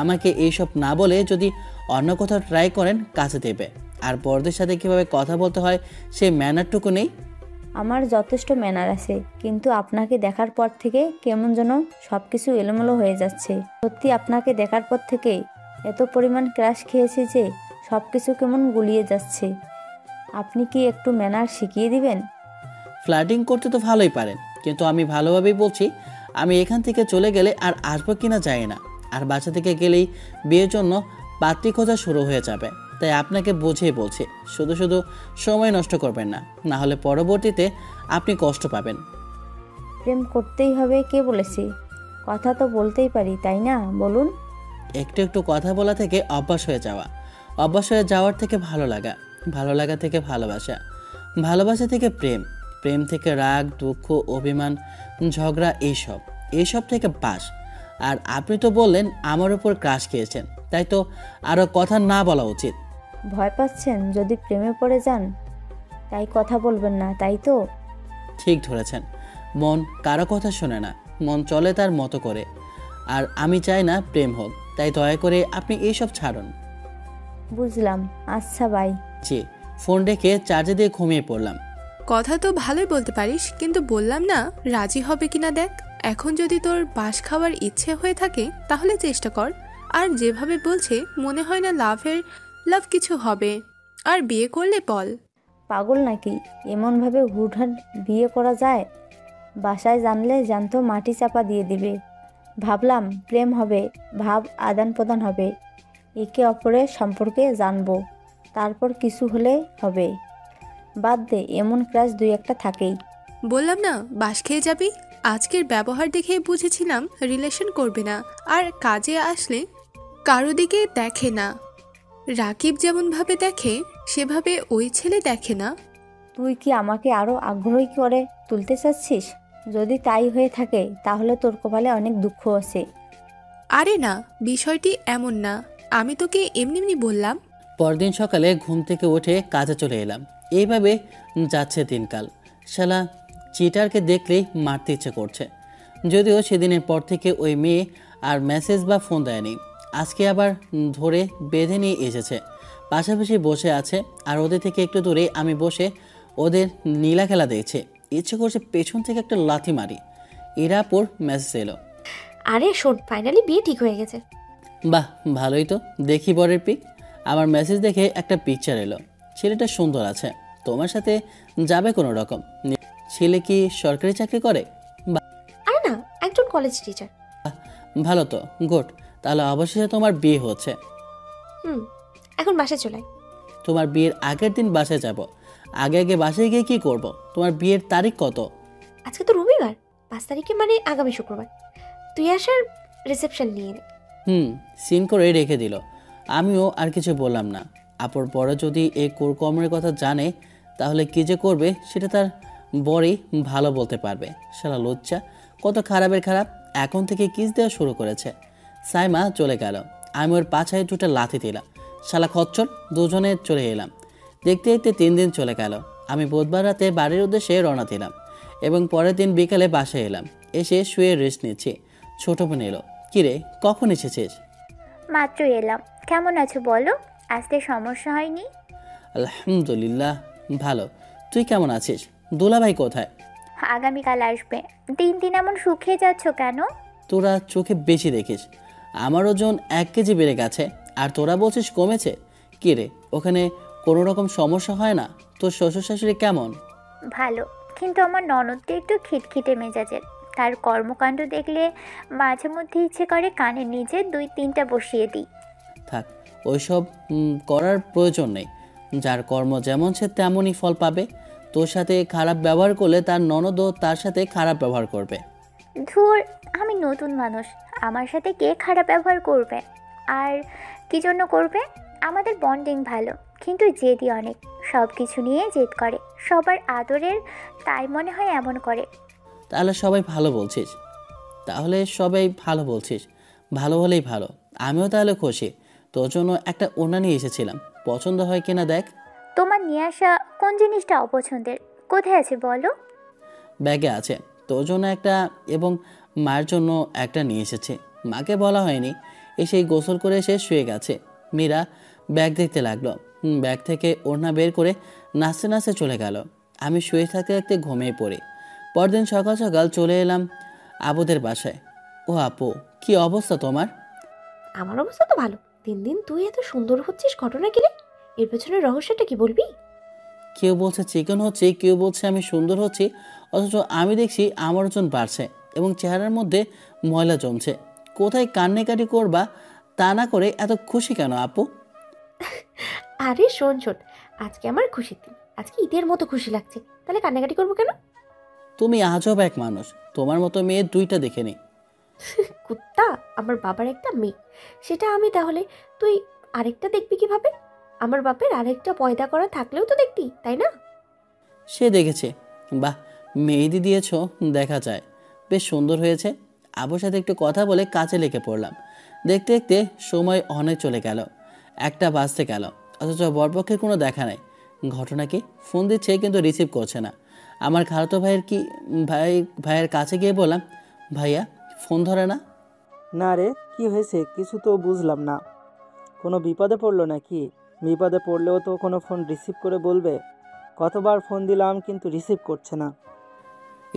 আমাকে এইসব না বলে যদি অন্য কোথাও ট্রাই করেন, কাছে দেবে। আর বড়দের সাথে কীভাবে কথা বলতে হয় সেই ম্যানারটুকু নেই। আমার যথেষ্ট ম্যানার আছে, কিন্তু আপনাকে দেখার পর থেকে কেমন যেন সব কিছু এলোমেলো হয়ে যাচ্ছে। সত্যি আপনাকে দেখার পর থেকে এত পরিমাণ ক্রাশ খেয়েছি যে সব কিছু কেমন গুলিয়ে যাচ্ছে। আপনি কি একটু ম্যানার শিখিয়ে দিবেন? ফ্লার্টিং করতে তো ভালোই পারেন, কিন্তু আমি ভালোভাবেই বলছি, আমি এখান থেকে চলে গেলে আর আসবো কিনা জানি না। আর বাসা থেকে গেলেই বিয়ের জন্য পাত্রী খোঁজা শুরু হয়ে যাবে। তাই আপনাকে বুঝিয়ে বলছি, শুধু শুধু সময় নষ্ট করবেন না, না হলে পরবর্তীতে আপনি কষ্ট পাবেন। প্রেম করতেই হবে কে বলেছে? কথা তো বলতেই পারি, তাই না? বলুন। একটু একটু কথা বলা থেকে অভ্যাস হয়ে যাওয়া, অভ্যাস হয়ে যাওয়ার থেকে ভালো লাগা, ভালো লাগা থেকে ভালোবাসা, ভালোবাসা থেকে প্রেম, প্রেম থেকে রাগ, দুঃখ, অভিমান, ঝগড়া, এইসব থেকে বাস। আর আপনি তো বললেন আমার উপর ক্রাশ খেয়েছেন, তাই তো আরও কথা না বলা উচিত। ভয় পাচ্ছেন যদি প্রেমে পড়ে যান, তাই কথা বলবেন না, তাই তো? ঠিক ধরেছেন, মন কারো কথা শোনে না, মন চলে তার মতো করে। আর আমি চাই না প্রেম হোক, তাই দয়া করে আপনি এইসব ছাড়ুন। বুঝলাম, আচ্ছা বাই। জি, ফোন রেখে চার্জে দিয়ে ঘুমিয়ে পড়লাম। কথা তো ভালোই বলতে পারিস, কিন্তু বললাম না রাজি হবে কিনা দেখ। এখন যদি তোর বাস খাওয়ার ইচ্ছে হয়ে থাকে তাহলে চেষ্টা কর। আর যেভাবে বলছে মনে হয় না লাভ কিছু হবে। আর বিয়ে করলে বল। পাগল নাকি? এমনভাবে হুটহাট বিয়ে করা যায়? বাসায় জানলে জানতো মাটি চাপা দিয়ে দিবে। ভাবলাম প্রেম হবে, ভাব আদান প্রদান হবে, একে অপরের সম্পর্কে জানবো, তারপর কিছু হলে হবে। বাদ দে, এমন ক্রাশ 2-1টা থাকেই। বললাম না বাস খেয়ে যাবি। আজকের ব্যবহার দেখে বুঝেছিলাম রিলেশন করবে না, আর কাজে আসলে কারো দিকে দেখে না। রাকিব যেমনভাবে দেখে সেভাবে ওই ছেলে দেখে না। তুই কি আমাকে আরও আগ্রহী করে তুলতে চাচ্ছিস? যদি তাই হয়ে থাকে তাহলে তোর কপালে অনেক দুঃখ আছে। আরে না, বিষয়টি এমন না, আমি তোকে এমনি এমনি বললাম। পরদিন সকালে ঘুম থেকে উঠে কাজে চলে এলাম। এইভাবে যাচ্ছে দিনকাল। শালা চিটারকে দেখলেই মারতে ইচ্ছে করছে। যদিও সেদিনের পর থেকে ওই মেয়ে আর মেসেজ বা ফোন দেয়নি। আজকে আবার ধরে বেঁধে নিয়ে এসেছে, পাশাপাশি বসে আছে। আর ওদের থেকে একটু দূরে আমি বসে ওদের নীলা খেলা দেখছি। ইচ্ছে করছে পেছন থেকে একটা লাথি মারি। ইরাপুর মেসেজ এলো। আরে শোন, ফাইনালি বিয়ে ঠিক হয়ে গেছে। বাহ, ভালোই তো। দেখি বরের পিক। আমার মেসেজ দেখে একটা পিকচার এলো। ছেলেটা সুন্দর আছে, তোমার সাথে যাবে কোনো রকম। ছেলে কি সরকারি চাকরি করে? আরে না, একজন কলেজ টিচার। ভালো তো, গুড। তাহলে অবশেষে তোমার বিয়ে হচ্ছে। এখন বাসায় চলে আয়। তোমার বিয়ের আগের দিন বাসায় যাব। আগে বাসায় গিয়ে কি করব? তোমার বিয়ের তারিখ কত? আজকে তো রবিবার, 5 তারিখে, মানে আগামী শুক্রবার। তুই আসার রিসেপশন নিয়ে নে। সিন করে রেখে দিল। আমিও আর কিছু বললাম না। আপুর পরে যদি এই কুরকর্মের কথা জানে তাহলে কি যে করবে সেটা তার বরই ভালো বলতে পারবে। শালা লজ্জা, কত খারাপের খারাপ, এখন থেকে কিস দেওয়া শুরু করেছে। সাইমা চলে গেল, আমি ওর পাছায় 2টা লাথি দিলাম। শালা খচ্চর, দুজনে চলে এলাম। দেখতে দেখতে 3 দিন চলে গেল। আমি বুধবার রাতে বাড়ির উদ্দেশ্যে রওনা দিলাম এবং পরের দিন বিকালে বাসায় এলাম। এসে শুয়ে রেস্ট নিচ্ছি। ছোট বোন এলো। কিরে, কখন এসেছিস? মাত্র এলাম। কেমন আছো বলো? আসতে সমস্যা হয়নি? আলহামদুলিল্লাহ ভালো। তুই কেমন আছিস? দুলাভাই কোথায়? আগামীকাল আসবে। দিন দিন এমন শুকিয়ে যাচ্ছ কেন? তোরা চোখে বেশি দেখিস। আমার ওজন 1 কেজি বেড়ে গেছে আর তোরা বলছিস কমেছে। কি রে, ওখানে কোনো রকম সমস্যা হয় না? তোর শ্বশুর শাশুড়ি কেমন? ভালো, কিন্তু আমার ননদটা একটু খিটখিটে মেজাজের। তার কর্মকাণ্ড দেখলে মাঝে মধ্যে ইচ্ছে করে কানের নিচে 2-3টা বসিয়ে দিই। থাক, ওইসব করার প্রয়োজন নেই। যার কর্ম যেমন সে তেমনই ফল পাবে। তোর সাথে খারাপ ব্যবহার করলে তার ননদও তার সাথে খারাপ ব্যবহার করবে। ধুর, আমি নতুন মানুষ, আমার সাথে কে খারাপ ব্যবহার করবে? আর কি জন্য করবে? আমাদের বন্ডিং ভালো, কিন্তু জেদি অনেক। সব কিছু নিয়ে জেদ করে, সবার আদরের, তাই মনে হয় এমন করে। তাহলে সবাই ভালো বলছিস? ভালো হলেই ভালো। আমিও তাহলে খুশি। তোর জন্য একটা ওড়না নিয়ে এসেছিলাম, পছন্দ হয় কিনা দেখ। তোমার নিয়ে আসা কোন জিনিসটা অপছন্দের? কোথায় আছে বলো? ব্যাগে আছে। তোর জন্য একটা এবং মায়ের জন্য একটা নিয়ে এসেছে। মাকে বলা হয়নি, এসেই গোসল করে এসে শুয়ে গেছে। মীরা ব্যাগ দেখতে লাগলো। ব্যাগ থেকে ওড়না বের করে নাচতে নাচতে চলে গেল। আমি শুয়ে থাকতে থাকতে ঘুমিয়ে পড়ি। পরদিন সকাল সকাল চলে এলাম আবুদের বাসায়। ও আপু, কি অবস্থা তোমার? আমার অবস্থা তো ভালো। দিন দিন তুই এত সুন্দর হচ্ছিস, ঘটনা কি রে? এর পেছনে রহস্যটা কি বলবি? কেউ বলছে চিকেন হচ্ছে, কেউ বলছে আমি সুন্দর হচ্ছি, অথচ আমি দেখছি আমার ওজন বাড়ছে এবং চেহারার মধ্যে ময়লা জমছে। কোথায় কান্নাকাটি করবা, তা না করে এত খুশি কেন আপু? আরে শোন শোন, আজকে আমার খুশির দিন। আজকে ঈদের মতো খুশি লাগছে, তাহলে কান্নাকাটি করবো কেন? তুমি আজব এক মানুষ। তোমার মতো মেয়ে 2টা দেখেনি। কুত্তা, আমার বাবার একটা মেয়ে, সেটা আমি, তাহলে তুই আরেকটা দেখবি কিভাবে? আমার বাপের আরেকটা পয়দা করা থাকলেও তো দেখতি, তাই না? সে দেখেছে। বাহ, মেহেদি দিয়েছ, দেখা যায় বেশ সুন্দর হয়েছে। আবুর সাথে একটু কথা বলে কাজে লেগে পড়লাম। দেখতে দেখতে সময় অনেক চলে গেল। 1টা বাজতে গেল, অথচ বরপক্ষের কোনো দেখা নাই। ঘটনা কি? ফোন দিচ্ছে কিন্তু রিসিভ করছে না। আমার খালাতো ভাইয়ের কাছে গিয়ে বললাম, ভাইয়া ফোন ধরে না। না রে, কি হয়েছে? কিছু তো বুঝলাম না। কোনো বিপদে পড়লো নাকি? বিপদে পড়লেও তো কোনো ফোন রিসিভ করে বলবে। কতবার ফোন দিলাম কিন্তু রিসিভ করছে না।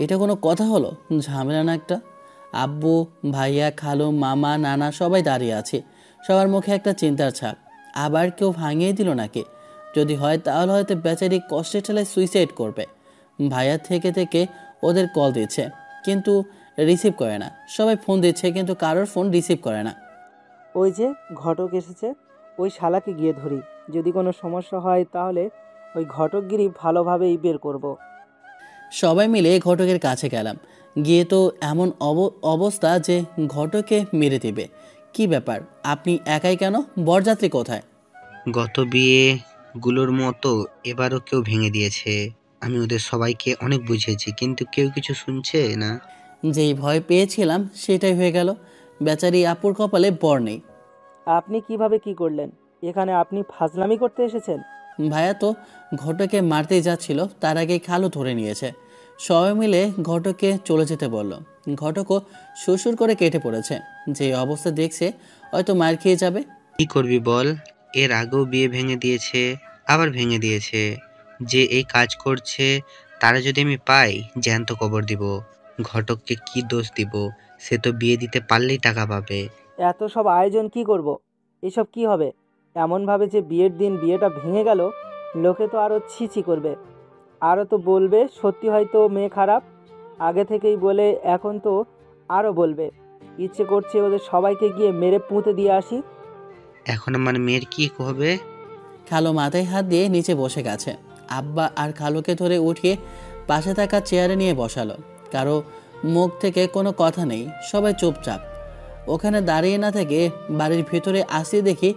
এটা কোনো কথা হলো? ঝামেলা না একটা? আব্বু, ভাইয়া, খালু, মামা, নানা সবাই দাঁড়িয়ে আছে। সবার মুখে একটা চিন্তার ছাপ। আবার কেউ ভাঙিয়ে দিল নাকি? যদি হয় তাহলে হয়তো বেচারি কষ্টে ঠেলায় সুইসাইড করবে। ভাইয়া থেকে থেকে ওদের কল দিচ্ছে কিন্তু রিসিভ করে না। সবাই ফোন দিচ্ছে কিন্তু কারোর ফোন রিসিভ করে না। ওই যে ঘটক এসেছে, ওই শালাকে গিয়ে ধরি। যদি কোনো সমস্যা হয় তাহলে ওই ঘটকগিরি ভালোভাবেই বের করব। সবাই মিলে ঘটকের কাছে গেলাম। গিয়ে তো এমন অবস্থা যে ঘটকে মেরে দেবে। কি ব্যাপার, আপনি একাই কেন? বরযাত্রী কোথায়? গত বিয়েগুলোর মতো এবারও কেউ ভেঙে দিয়েছে। আমি ওদের সবাইকে অনেক বুঝিয়েছি, কিন্তু কেউ কিছু শুনছে না। যেই ভয় পেয়েছিলাম সেটাই হয়ে গেল। বেচারি আপুর কপালে বর নেই। আপনি কিভাবে কি করলেন? এখানে আপনি ফাজলামি করতে এসেছেন? ভাইয়া তো ঘটকে মারতেই যাচ্ছিল, তার আগেই খালু ধরে নিয়েছে। সবাই মিলে ঘটককে চলে যেতে বলল। ঘটকও সুরসুর করে কেটে পড়েছে। যে অবস্থা দেখছে হয়তো মার খেয়ে যাবে। কি করবি বল? এর আগেও বিয়ে ভেঙে দিয়েছে, আবার ভেঙে দিয়েছে। যে এই কাজ করছে তারা যদি আমি পাই, জ্যান্ত কবর দিব। ঘটককে কি দোষ দিব? সে তো বিয়ে দিতে পারলেই টাকা পাবে। এত সব আয়োজন কি করব? এসব কি হবে? এমনভাবে যে বিয়ের দিন বিয়েটা ভেঙে গেল, লোকে তো আরও ছিছি করবে। আরও তো বলবে সত্যি হয়তো মেয়ে খারাপ। আগে থেকেই বলে এখন তো আরও বলবে। ইচ্ছে করছে ওদের সবাইকে গিয়ে মেরে পুঁতে দিয়ে আসি। এখন আমার মেয়ের কি হবে? খালু মাথায় হাত দিয়ে নিচে বসে গেছে। আব্বা আর খালুকে ধরে উঠিয়ে পাশে থাকা চেয়ারে নিয়ে বসালো। কারো মুখ থেকে কোনো কথা নেই, সবাই চুপচাপ। ওখানে দাঁড়িয়ে না থেকে বাড়ির ভিতরে আসিয়ে দেখি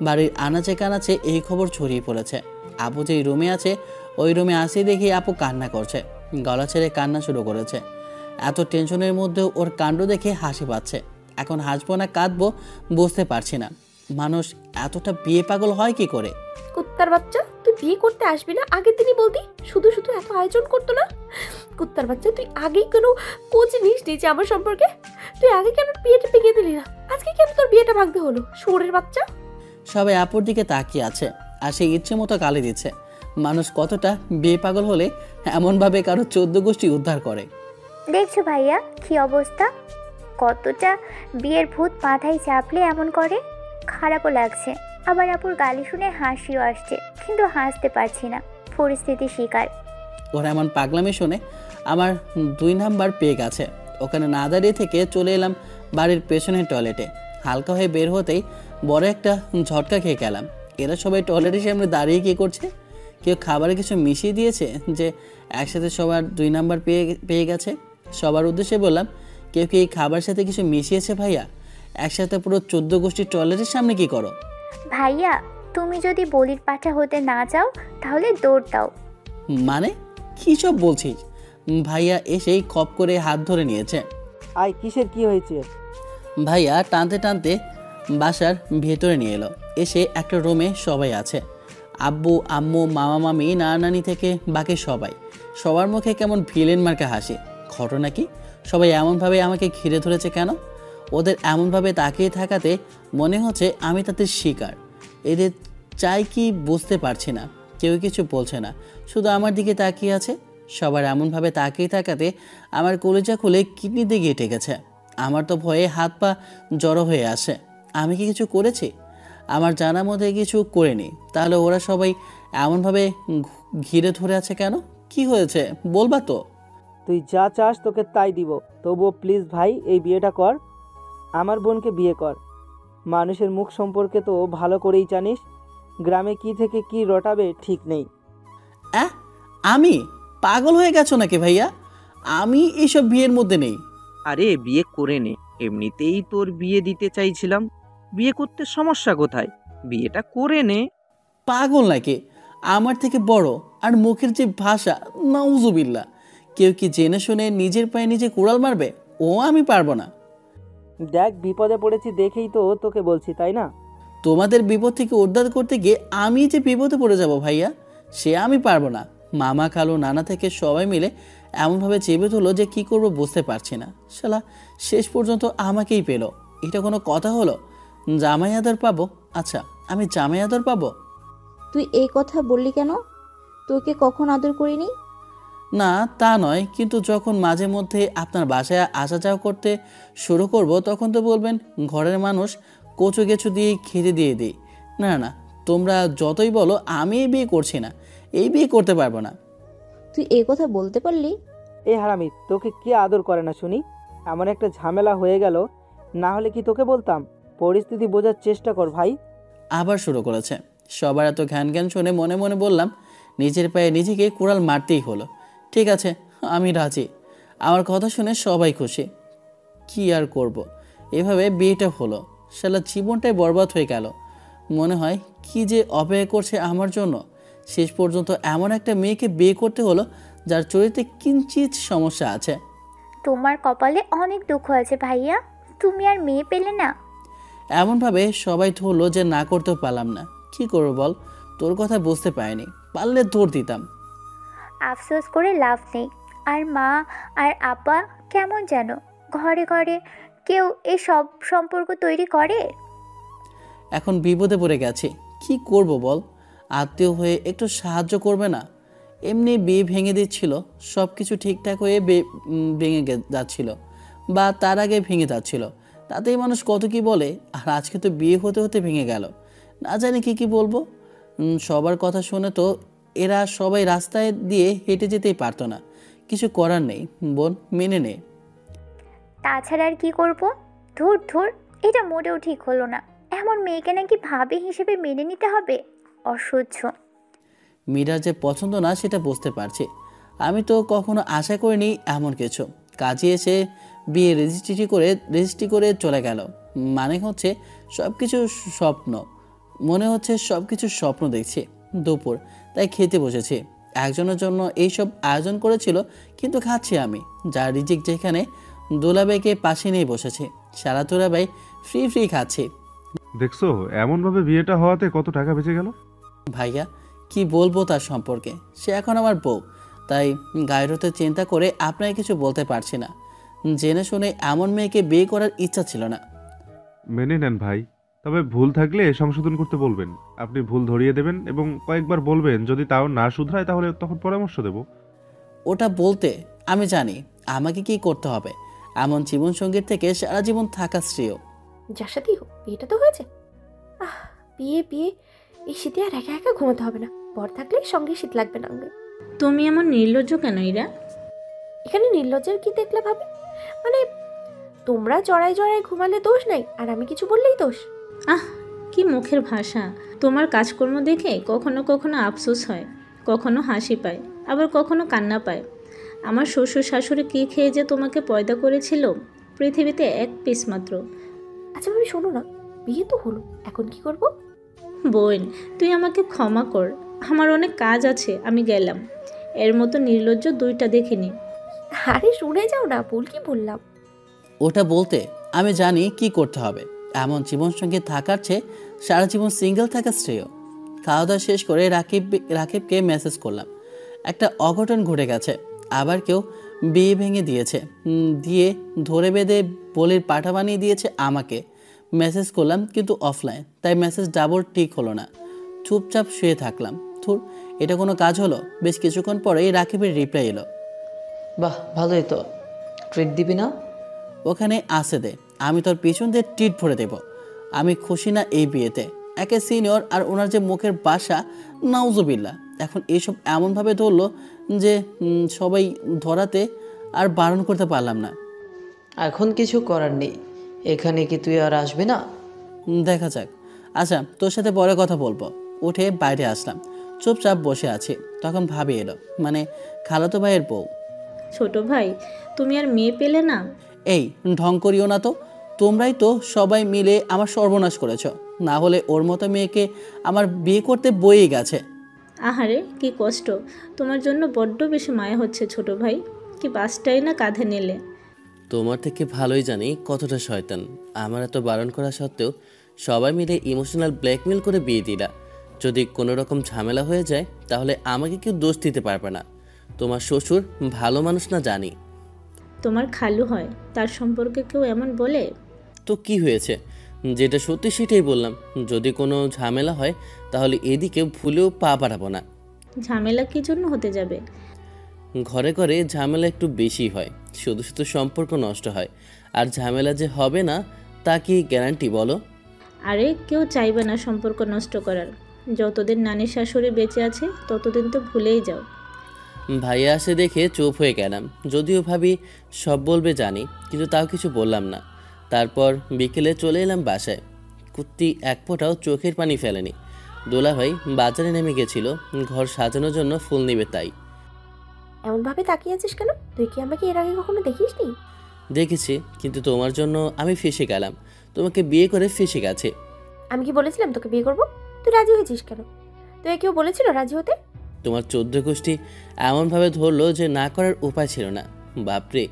বাড়ির আনাচে কানাচে এই খবর ছড়িয়ে পড়েছে। আপু যেই রুমে আছে ওই রুমে আসিয়ে দেখি আপু কান্না করছে, গলা ছেড়ে কান্না শুরু করেছে। এত টেনশনের মধ্যেও ওর কাণ্ড দেখে হাসি পাচ্ছে। এখন হাসবো না কাঁদবো বুঝতে পারছি না। মানুষ এতটা বিয়ে পাগল হয় কি করে? কুত্তার বাচ্চা, তুই বিয়ে করতে আসবি না আগের দিনই বলতি? শুধু শুধু এত আয়োজন করতো না? কুত্তার বাচ্চা, তুই আগেই কোনো কোচ নিস নিচে আমার সম্পর্কে? তুই আগে কেন বিয়েটা ভেঙে দিলি না? আজকে কেন তোর বিয়েটা ভাঙতে হলো, শুয়োরের বাচ্চা? সবাই আপুর দিকে তাকিয়ে আছে আর সে ইচ্ছে মতো গালি দিচ্ছে। মানুষ কতটা বিয়ে পাগল হলে এমনভাবে কারো 14 গোষ্ঠী উদ্ধার করে। দেখছো ভাইয়া কি অবস্থা? কতটা বিয়ের ভূত মাথায় চাপলে এমন করে। খারাপও লাগছে। আবার আপুর গালি শুনে হাসিও আসছে, কিন্তু হাসতে পারছি না, পরিস্থিতি শিকার। ওরা এমন পাগলামি শুনে আমার 2 নাম্বার পেয়ে গেছে। ওখানে না দাঁড়িয়ে থেকে চলে এলাম বাড়ির পেছনের টয়লেটে। হালকা হয়ে বের হতেই বড় একটা ঝটকা খেয়ে গেলাম। এরা সবাই টয়লেটের সামনে দাঁড়িয়ে কী করছে? কেউ খাবারে কিছু মিশিয়ে দিয়েছে যে একসাথে সবার 2 নাম্বার পেয়ে গেছে? সবার উদ্দেশ্যে বললাম, কেউ কি এই খাবারের সাথে কিছু মিশিয়েছে ভাইয়া? একসাথে পুরো 14 গোষ্ঠীর টয়লেটের সামনে কি করো? ভাইয়া, তুমি যদি বলির পাঠা হতে না চাও তাহলে দৌড় দাও। মানে কী সব বলছিস? ভাইয়া এসেই খপ করে হাত ধরে নিয়েছে। আয়, কিসের কি হয়েছে? ভাইয়া টানতে টানতে বাসার ভেতরে নিয়ে এলো। এসে একটা রুমে সবাই আছে, আব্বু আম্মু মামা মামি নানা নানি থেকে বাকি সবাই। সবার মুখে কেমন ভিলেন মার্কা হাসি। ঘটনা কি? সবাই এমনভাবে আমাকে ঘিরে ধরেছে কেন? ওদের এমনভাবে তাকিয়ে থাকাতে মনে হচ্ছে আমি তাদের শিকার। এদের চাই কি বুঝতে পারছি না। কেউ কিছু বলছে না, শুধু আমার দিকে তাকিয়ে আছে। সবার এমনভাবে তাকিয়ে থাকাতে আমার কলিজা খুলে কিডনিতে গিয়ে ঠেকেছে। আমার তো ভয়ে হাত পা জড়ো হয়ে আসে। আমি কি কিছু করেছি? আমার জানার মধ্যে কিছু করিনি, তাহলে ওরা সবাই এমনভাবে ঘিরে ধরে আছে কেন? কি হয়েছে বলবা তো? তুই যা চাস তোকে তাই দিব, তবুও প্লিজ ভাই এই বিয়েটা কর। আমার বোনকে বিয়ে কর। মানুষের মুখ সম্পর্কে তো ভালো করেই জানিস, গ্রামে কি থেকে কি রটাবে ঠিক নেই। আমি পাগল হয়ে গেছো নাকি ভাইয়া? আমি এইসব বিয়ের মধ্যে নেই। আরে বিয়ে করে নে, এমনিতেই তোর বিয়ে দিতে চাইছিলাম, বিয়ে করতে সমস্যা কোথায়? বিয়েটা করে নে। পাগল নাকি? আমার থেকে বড় আর মুখের যে ভাষা, নাউজুবিল্লাহ। কেউ কি জেনে শুনে নিজের পায়ে নিজে কুড়াল মারবে? ও আমি পারবো না। দেখ, বিপদে পড়েছি দেখেই তো তোকে বলছি, তাই না? তোমাদের বিপদ থেকে উদ্ধার করতে গিয়ে আমি যে বিপদে পড়ে যাব ভাইয়া, সে আমি পারবো না। মামা খালু নানা থেকে সবাই মিলে এমনভাবে চেপে ধরলো যে কি করব বুঝতে পারছি না। শালা শেষ পর্যন্ত আমাকেই পেলো। এটা কোনো কথা হলো? জামাই আদর পাবো? আচ্ছা, আমি জামাই আদর পাবো? তুই এই কথা বললি কেন? তোকে কখন আদর করিনি? না তা নয়, কিন্তু যখন মাঝে মধ্যে আপনার বাসায় আসা যাওয়া করতে শুরু করব তখন তো বলবেন ঘরের মানুষ কচু গেছু দিয়ে খেতে দিয়ে দিই। না না, তোমরা যতই বলো আমি এই বিয়ে করছি না, এই বিয়ে করতে পারবো না। তুই এই কথা বলতে পারলি? এই হারামি, তোকে কে আদর করে না শুনি? এমন একটা ঝামেলা হয়ে গেল, না হলে কি তোকে বলতাম? পরিস্থিতি বোঝার চেষ্টা কর ভাই। আবার শুরু করেছে। সবার এত ঘ্যান ঘ্যান শুনে মনে মনে বললাম, নিজের পায়ে নিজেকে কুড়াল মারতেই হলো। ঠিক আছে, আমি রাজি। আমার কথা শুনে সবাই খুশি। কি আর করব, এভাবে বিয়েটা হলো। শালা জীবনটাই বরবাদ হয়ে গেল। মনে হয় কি যে অপেক্ষা করছে আমার জন্য। শেষ পর্যন্ত এমন একটা মেয়েকে বিয়ে করতে হলো যার চরিত্রে কিঞ্চিত সমস্যা আছে। তোমার কপালে অনেক দুঃখ আছে ভাইয়া, তুমি আর মেয়ে পেলে না। এমনভাবে সবাই ধরলো যে না করতেও পারলাম না। কি করবো বল? তোর কথা বুঝতে পারিনি, পারলে দৌড় দিতাম। আফসোস করে লাভ নেই। আর মা আর আপা কেমন যেন, ঘরে ঘরে কেউ এই সব সম্পর্ক তৈরি করে। এখন বিপদে পড়ে গেছি, কি করব বল? আত্মীয় হয়ে একটু সাহায্য করবে না? এমনি বিয়ে ভেঙে দিচ্ছিল, সব কিছু ঠিকঠাক হয়ে ভেঙে যাচ্ছিল, বা তার আগে ভেঙে যাচ্ছিল। তাতেই মানুষ কত কি বলে, আর আজকে তো বিয়ে হতে হতে ভেঙে গেল। না জানি কি বলবো। সবার কথা শুনে তো এরা সবাই রাস্তায় দিয়ে হেঁটে যেতেই পারতো না। কিছু করার নেই বোন, মেনে নে। তাছাড়া আর কি করব? ধুর ধুর, এটা মোটেও ঠিক হলো না। এমন মেয়েকে নাকি ভাবি হিসেবে মেনে নিতে হবে? অসহ্য। মীরার যে পছন্দ না সেটা বুঝতে পারছি। আমি তো কখনো আশা করিনি এমন কিছু। কাজে এসে বিয়ে রেজিস্ট্রি করে চলে গেল। মানে হচ্ছে সব কিছু স্বপ্ন। মনে হচ্ছে সব কিছু স্বপ্ন দেখছি। দুপুর, তাই খেতে বসেছি। একজনের জন্য এইসব আয়োজন করেছিল, কিন্তু খাচ্ছি আমি। যার রিজিক যেখানে, দুলাভাইকে পাশে নিয়ে বসেছি। সারা দুলাভাই ফ্রি খাচ্ছি। দেখছো এমনভাবে বিয়েটা হওয়াতে কত টাকা বেঁচে গেল? ভাইয়া কি বলবো তার সম্পর্কে? সে এখন আমার বউ, তাই গায়ের হতে চিন্তা করে আপনাকে কিছু বলতে পারছি না। জেনে শুনে এমন মেয়েকে বিয়ে করার ইচ্ছা ছিল না। মেনে নেন ভাই, তবে ভুল থাকলে সংশোধন করতে বলবেন। আপনি ভুল ধরিয়ে দেবেন এবং কয়েকবার বলবেন, যদি তাও না শুধরায় তাহলে তখন পরামর্শ দেব। ওটা বলতে আমি জানি আমাকে কি করতে হবে। এমন জীবনসঙ্গীর থেকে সারা জীবন থাকা শ্রেয়। যার সাথেই হোক, বিয়েটা তো হয়েছে। বিয়ে বিয়ে, এই শীতে আর একা একা ঘুমাতে হবে না, বর থাকলে সঙ্গে শীত লাগবে না। তুমি এমন নির্লজ্জ কেন ইরা? এখানে নির্লজ্জের কি দেখলে ভাবি? মানে তোমরা জড়ায় জড়ায় ঘুমালে দোষ নাই, আর আমি কিছু বললেই দোষ? আহ, কি মুখের ভাষা! তোমার কাজকর্ম দেখে কখনো কখনো আফসোস হয়, কখনো হাসি পায়, আবার কখনো কান্না পায়। আমার শ্বশুর শাশুড়ি কী খেয়ে যে তোমাকে পয়দা করেছিল, পৃথিবীতে এক পিস মাত্র। আচ্ছা ভাবি শোনো না, বিয়ে তো হলো, এখন কি করব? বোন, তুই আমাকে ক্ষমা কর, আমার অনেক কাজ আছে, আমি গেলাম। এর মতো নির্লজ্জ দুইটা দেখিনি। আরে শুনে যাও না, ভুল কি বললাম? ওটা বলতে আমি জানি কি করতে হবে। এমন জীবনসঙ্গী থাকার চেয়ে সারা জীবন সিঙ্গেল থাকা শ্রেয়। খাওয়া দাওয়া শেষ করে রাকিবকে মেসেজ করলাম। একটা অঘটন ঘটে গেছে, আবার কেউ বিয়ে ভেঙে দিয়েছে, দিয়ে ধরে বেঁধে বলির পাঠা বানিয়ে দিয়েছে আমাকে। মেসেজ করলাম কিন্তু অফলাইন, তাই মেসেজ ডাবল টিক হলো না। চুপচাপ শুয়ে থাকলাম। থুর, এটা কোনো কাজ হলো? বেশ কিছুক্ষণ পরেই রাকিবের রিপ্লাই এলো। বাহ, ভালোই তো। ট্রিট দিবি না? ওখানে আসে দে, আমি তোর পিছন দিয়ে টিট ভরে দেব। আমি খুশি না এই বিয়েতে। একে সিনিয়র, আর ওনার যে মুখের বাসা, নাউজুবিল্লাহ। এখন এইসব এমনভাবে ধরলো যে সবাই ধরাতে আর বারণ করতে পারলাম না। এখন কিছু করার নেই, এখানে কি তুই আর আসবি না? দেখা যাক। আচ্ছা, তোর সাথে পরে কথা বলবো। উঠে বাইরে আসলাম, চুপচাপ বসে আছি। তখন ভাবি এলো, মানে খালাতো ভাইয়ের বউ। ছোট ভাই, তুমি আর মেয়ে পেলে না? এই ঢং করিও না তো, তোমরাই তো সবাই মিলে আমার সর্বনাশ করেছ। না হলে ওর মতো মেয়েকে আমার বিয়ে করতে বইয়ে গেছে। আহারে, কি কষ্ট! তোমার জন্য বড্ড বেশি মায়া হচ্ছে ছোট ভাই। কি বাসটাই না কাঁধে নিলে। তোমার থেকে ভালোই জানি কতটা শয়তান। আমার এত বারণ করা সত্ত্বেও সবাই মিলে ইমোশনাল ব্ল্যাকমেল করে বিয়ে দিলা। যদি কোনো রকম ঝামেলা হয়ে যায় তাহলে আমাকে কেউ দোষ দিতে পারবে না। তোমার শ্বশুর ভালো মানুষ না জানি। তোমার খালু হয়, তার সম্পর্কে কেউ এমন বলে? তো কি হয়েছে? যেটা সত্যি সেটাই বললাম। যদি কোনো ঝামেলা হয় তাহলে এদিকে ভুলেও পা বাড়াবো না। ঝামেলা কি জন্য হতে যাবে? ঘরে ঘরে ঝামেলা একটু বেশি হয়, শুধু শুধু সম্পর্ক নষ্ট হয়। আর ঝামেলা যে হবে না তা কি গ্যারান্টি বলো? আরে, কেউ চাইবে না সম্পর্ক নষ্ট করার। যতদিন নানি শাশুড়ি বেঁচে আছে ততদিন তো ভুলেই যাও। ভাইয়া আসে দেখে চুপ হয়ে গেলাম। যদিও ভাবি সব বলবে জানি, কিন্তু তাও কিছু বললাম না। তারপর বিকেলে চলে এলাম বাসায়। কুত্তি এক ফোঁটাও চোখের পানি ফেলেনি। দোলাভাই বাজারে নেমে গেছিল ঘর সাজানোর জন্য ফুল নিবে তাই। এমনভাবে তাকিয়ে আছিস কেন? তুই কি আমাকে এর আগে কখনো দেখিসনি? দেখেছি, কিন্তু তোমার জন্য আমি ফেঁসে গেলাম। তোমাকে বিয়ে করে ফেঁসে গেছে। আমি কি বলেছিলাম তোকে বিয়ে করব? তুই রাজি হয়েছিস কেন? তুই কেউ বলেছিল রাজি হতে? তোমার 14 গোষ্ঠী এমনভাবে ধরলো যে না করার উপায় ছিল না। বাপরে,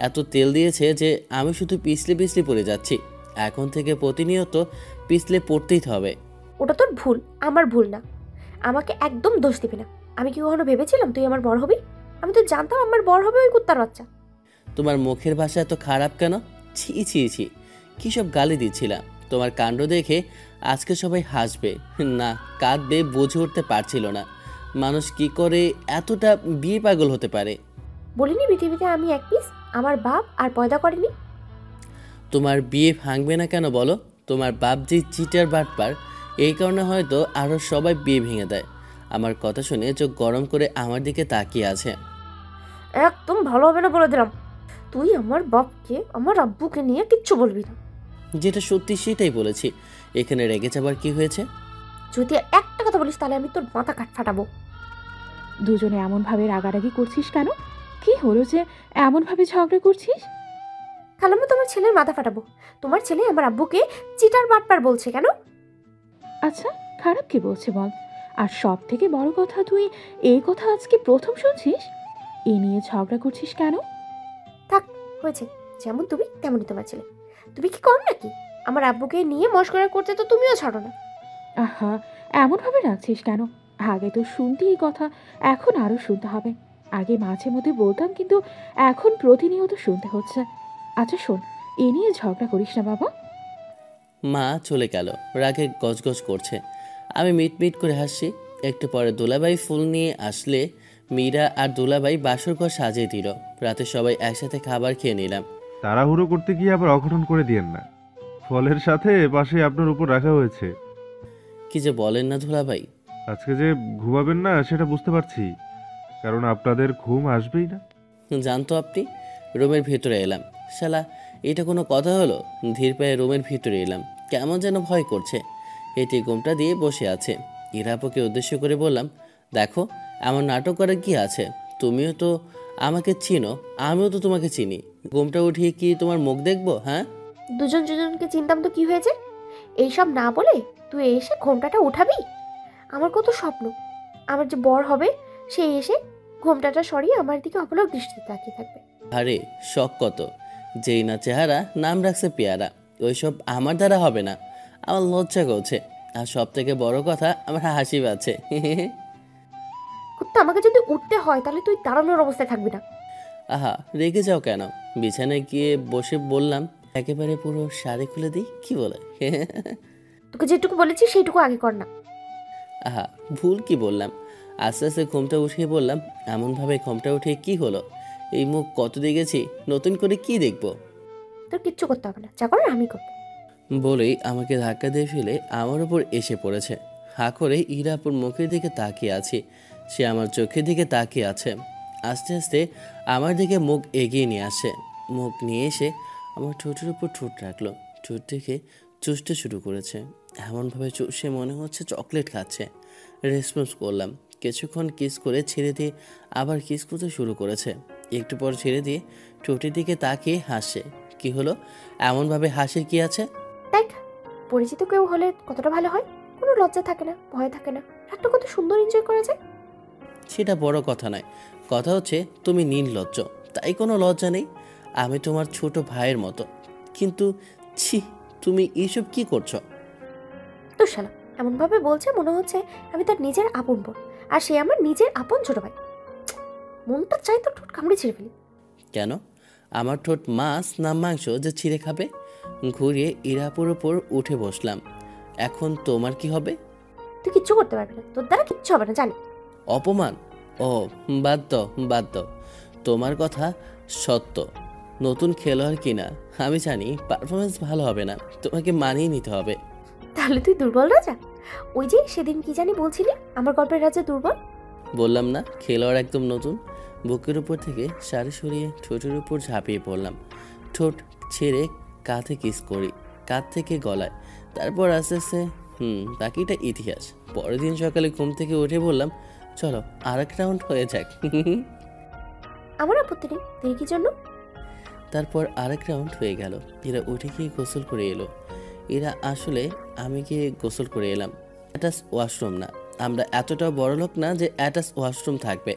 এত তেল দিয়েছে যে আমি শুধু পিছলে পিছলে পড়ে যাচ্ছি। এখন থেকে প্রতিনিয়ত পিছলে পড়তেই হবে। ওটা তোর ভুল, আমার ভুল না। আমাকে একদম দোষ দিবি না। আমি কি কখনো ভেবেছিলাম তুই আমার বর হবি? আমি তো জানতাম আমার বর হবে ওই কুত্তার বাচ্চা। তোমার মুখের ভাষা এত খারাপ কেন? ছি ছি ছি, কী সব গালি দিচ্ছিলাম। তোমার কাণ্ড দেখে আজকে সবাই হাসবে না কাঁদবে বুঝে উঠতে পারছিল না। মানুষ কি করে এতটা বিয়ে পাগল হতে পারে? বলিনি পৃথিবীতে আমি এক পিস? আমার বাপ আর পয়দা করেনি? তোমার বিয়ে ভাঙবে না কেন বলো? তোমার বাপ যে চিটার বাটপার, এই কারণে হয়তো আরও সবাই বিয়ে ভেঙে দেয়। আমার কথা শুনে চোখ গরম করে আমার দিকে তাকিয়ে আছে। একদম ভালো হবে না বলে দিলাম। তুই আমার বাপকে, আমার আব্বুকে নিয়ে কিচ্ছু বলবি না। যেটা সত্যি সেটাই বলেছি, এখানে রেগে যাবার কি হয়েছে? যদি একটা কথা বলিস তাহলে আমি তোর মাথা কাট ফাটাবো। দুজনে এমনভাবে রাগারাগি করছিস কেন? কি হলো যে এমনভাবে ঝগড়া করছিস? খালাম্মা, তোমার ছেলের মাথা ফাটাবো। তোমার ছেলে আমার আব্বুকে চিটার বাটপার বলছে কেন? আচ্ছা, খারাপ কি বলছে বল? আর সব থেকে বড় কথা, তুই এই কথা আজকে প্রথম শুনছিস? এ নিয়ে ঝগড়া করছিস কেন? থাক, হয়েছে। যেমন তুমি তেমনই তোমার ছেলে। তুমি কি কম নাকি? আমার আব্বুকে নিয়ে মশকরা করতে তো তুমিও ছাড়ো না। আহা, এমনভাবে রাখছিস কেন? আগে তো শুনতি এই কথা, এখন আরও শুনতে হবে। আগে মাঝে মধ্যে বলতাম, কিন্তু এখন প্রতিনিয়ত শুনতে হচ্ছে। আচ্ছা শোন, এ নিয়ে ঝগড়া করিস না বাবা। মা চলে গেল, রাগে গজগজ করছে। আমি মিটমিট করে হাসছি। একটু পরে দুলাভাই ফুল নিয়ে আসলে মীরা আর দুলাভাই বাসর ঘর সাজিয়ে দিল। রাতে সবাই একসাথে খাবার খেয়ে নিলাম। তাড়াহুড়ো করতে গিয়ে আবার অঘটন করে দিয়েন না। ফলের সাথে পাশে আপনার উপর রাখা হয়েছে। কি যে বলেন না দুলাভাই। আজকে যে ঘুমাবেন না সেটা বুঝতে পারছি, কারণ আপনাদের ঘুম আসবেই না। জানতো আপনি। রুমের ভিতরে এলাম। শালা এটা কোনো কথা হলো? ধীর পায়ে রুমের ভিতরে এলাম, কেমন যেন ভয় করছে। এটি ঘুমটা দিয়ে বসে আছে। ইরাপুকে উদ্দেশ্য করে বললাম, দেখো এমন নাটক করার কি আছে? তুমিও তো আমাকে চিনো, আমিও তো তোমাকে চিনি। ঘুমটা উঠিয়ে কি তোমার মুখ দেখবো? হ্যাঁ, দুজন দুজনকে চিনতাম তো কি হয়েছে? এইসব না বলে তুই এসে ঘোমটাটা উঠাবি? আমার কত স্বপ্ন, আমার যে বর হবে সে এসে ঘোমটাটা সরিয়ে আমার দিকে অপলক দৃষ্টিতে তাকিয়ে থাকবে। আরে শখ কত, যেই না চেহারা নাম রাখছে পেয়ারা। ওইসব আমার দ্বারা হবে না, আমার লজ্জা করছে। আর সব থেকে বড় কথা, আমার হাসি পাচ্ছে। কুত্তা, আমাকে যদি উঠতে হয় তাহলে তুই দাঁড়ানোর অবস্থায় থাকবি না। আহা, রেগে যাও কেন? বিছানায় গিয়ে বসে বললাম, একেবারে পুরো শাড়ি খুলে দিই, কি বলে? তোকে যেটুকু বলেছি সেইটুকু আগে কর না। আহা, ভুল কি বললাম? আস্তে আস্তে ঘুমটা উঠিয়ে বললাম, এমনভাবে ঘুমটা উঠিয়ে কি হলো? এই মুখ কত দেখেছি, নতুন করে কি দেখবো? তোর কিচ্ছু করতে হবে না, যা করার আমি করবো। বলেই আমাকে ধাক্কা দিয়ে ফেলে আমার উপর এসে পড়েছে। হা করে ইরাপুর মুখের দিকে তাকিয়ে আছি, সে আমার চোখের দিকে তাকিয়ে আছে। আস্তে আস্তে আমার দিকে মুখ এগিয়ে নিয়ে আসে। মুখ নিয়ে এসে আমার ঠোঁটের উপর ঠোঁট রাখলো। ঠোঁট দেখে চুষতে শুরু করেছে। এমনভাবে চুষে মনে হচ্ছে চকলেট খাচ্ছে। রেসপন্স করলাম। কিছুক্ষণ কিস করে ছেড়ে দিয়ে আবার কিস করতে শুরু করেছে। একটু পর ছেড়ে দিয়ে ঠোঁটের দিকে তাকিয়ে হাসে। কি হলো? এমনভাবে হাসির কি আছে? দেখ, পরিচিত কেউ হলে কতটা ভালো হয়, কোনো লজ্জা থাকে না, ভয় থাকে না, একটা কত সুন্দর এনজয় করা যায়। সেটা বড় কথা নয়, কথা হচ্ছে তুমি নির্লজ্জ, তাই কোনো লজ্জা নেই। আমি তোমার ছোট ভাইয়ের মতো, কিন্তু ছি, তুমি এইসব কি করছো? তো শালা এমনভাবে বলছে মনে হচ্ছে আমি তার নিজের আপন বোন, আর সে আমার নিজের আপন ছোট ভাই। মনটা চাই তো ঠোঁট কামড়ে ছিঁড়ে ফেলি। কেন? আমার ঠোঁট মাছ না মাংস যে ছিঁড়ে খাবে? ঘুরিয়ে ইরাপুর ওপর উঠে বসলাম। এখন তোমার কি হবে? তুই কিচ্ছু করতে পারবি না, তোর দ্বারা কিচ্ছু হবে না, জানি। অপমান? ও, বাদ দাও বাদ দাও, তোমার কথা সত্য। নতুন খেলোয়াড় কিনা আমি জানি, পারফরমেন্স ভালো হবে না, তোমাকে মানিয়ে নিতে হবে। তাহলে তুই দুর্বল রাজা? ওই যে সেদিন কি জানি বলছিলি আমার গল্পের রাজা দুর্বল। বললাম না, খেলোয়াড় একদম নতুন। বুকের উপর থেকে শাড়ি সরিয়ে ঠোঁটের উপর ঝাঁপিয়ে পড়লাম। ঠোঁট ছেড়ে কাঁধে কিস করি, কাঁধ থেকে গলায়, তারপর আস্তে আস্তে বাকিটা ইতিহাস। পরের দিন সকালে ঘুম থেকে উঠে বললাম, চলো আর এক রাউন্ড হয়ে যাক। আমার আপত্তি নেই, তুই কি জন্য? তারপর আরেক রাউন্ড হয়ে গেল। এরা উঠে গিয়ে গোসল করে এলো। এরা আসলে আমি গিয়ে গোসল করে এলাম। অ্যাটাচ ওয়াশরুম না, আমরা এতটাও বড়লোক না যে অ্যাটাচ ওয়াশরুম থাকবে।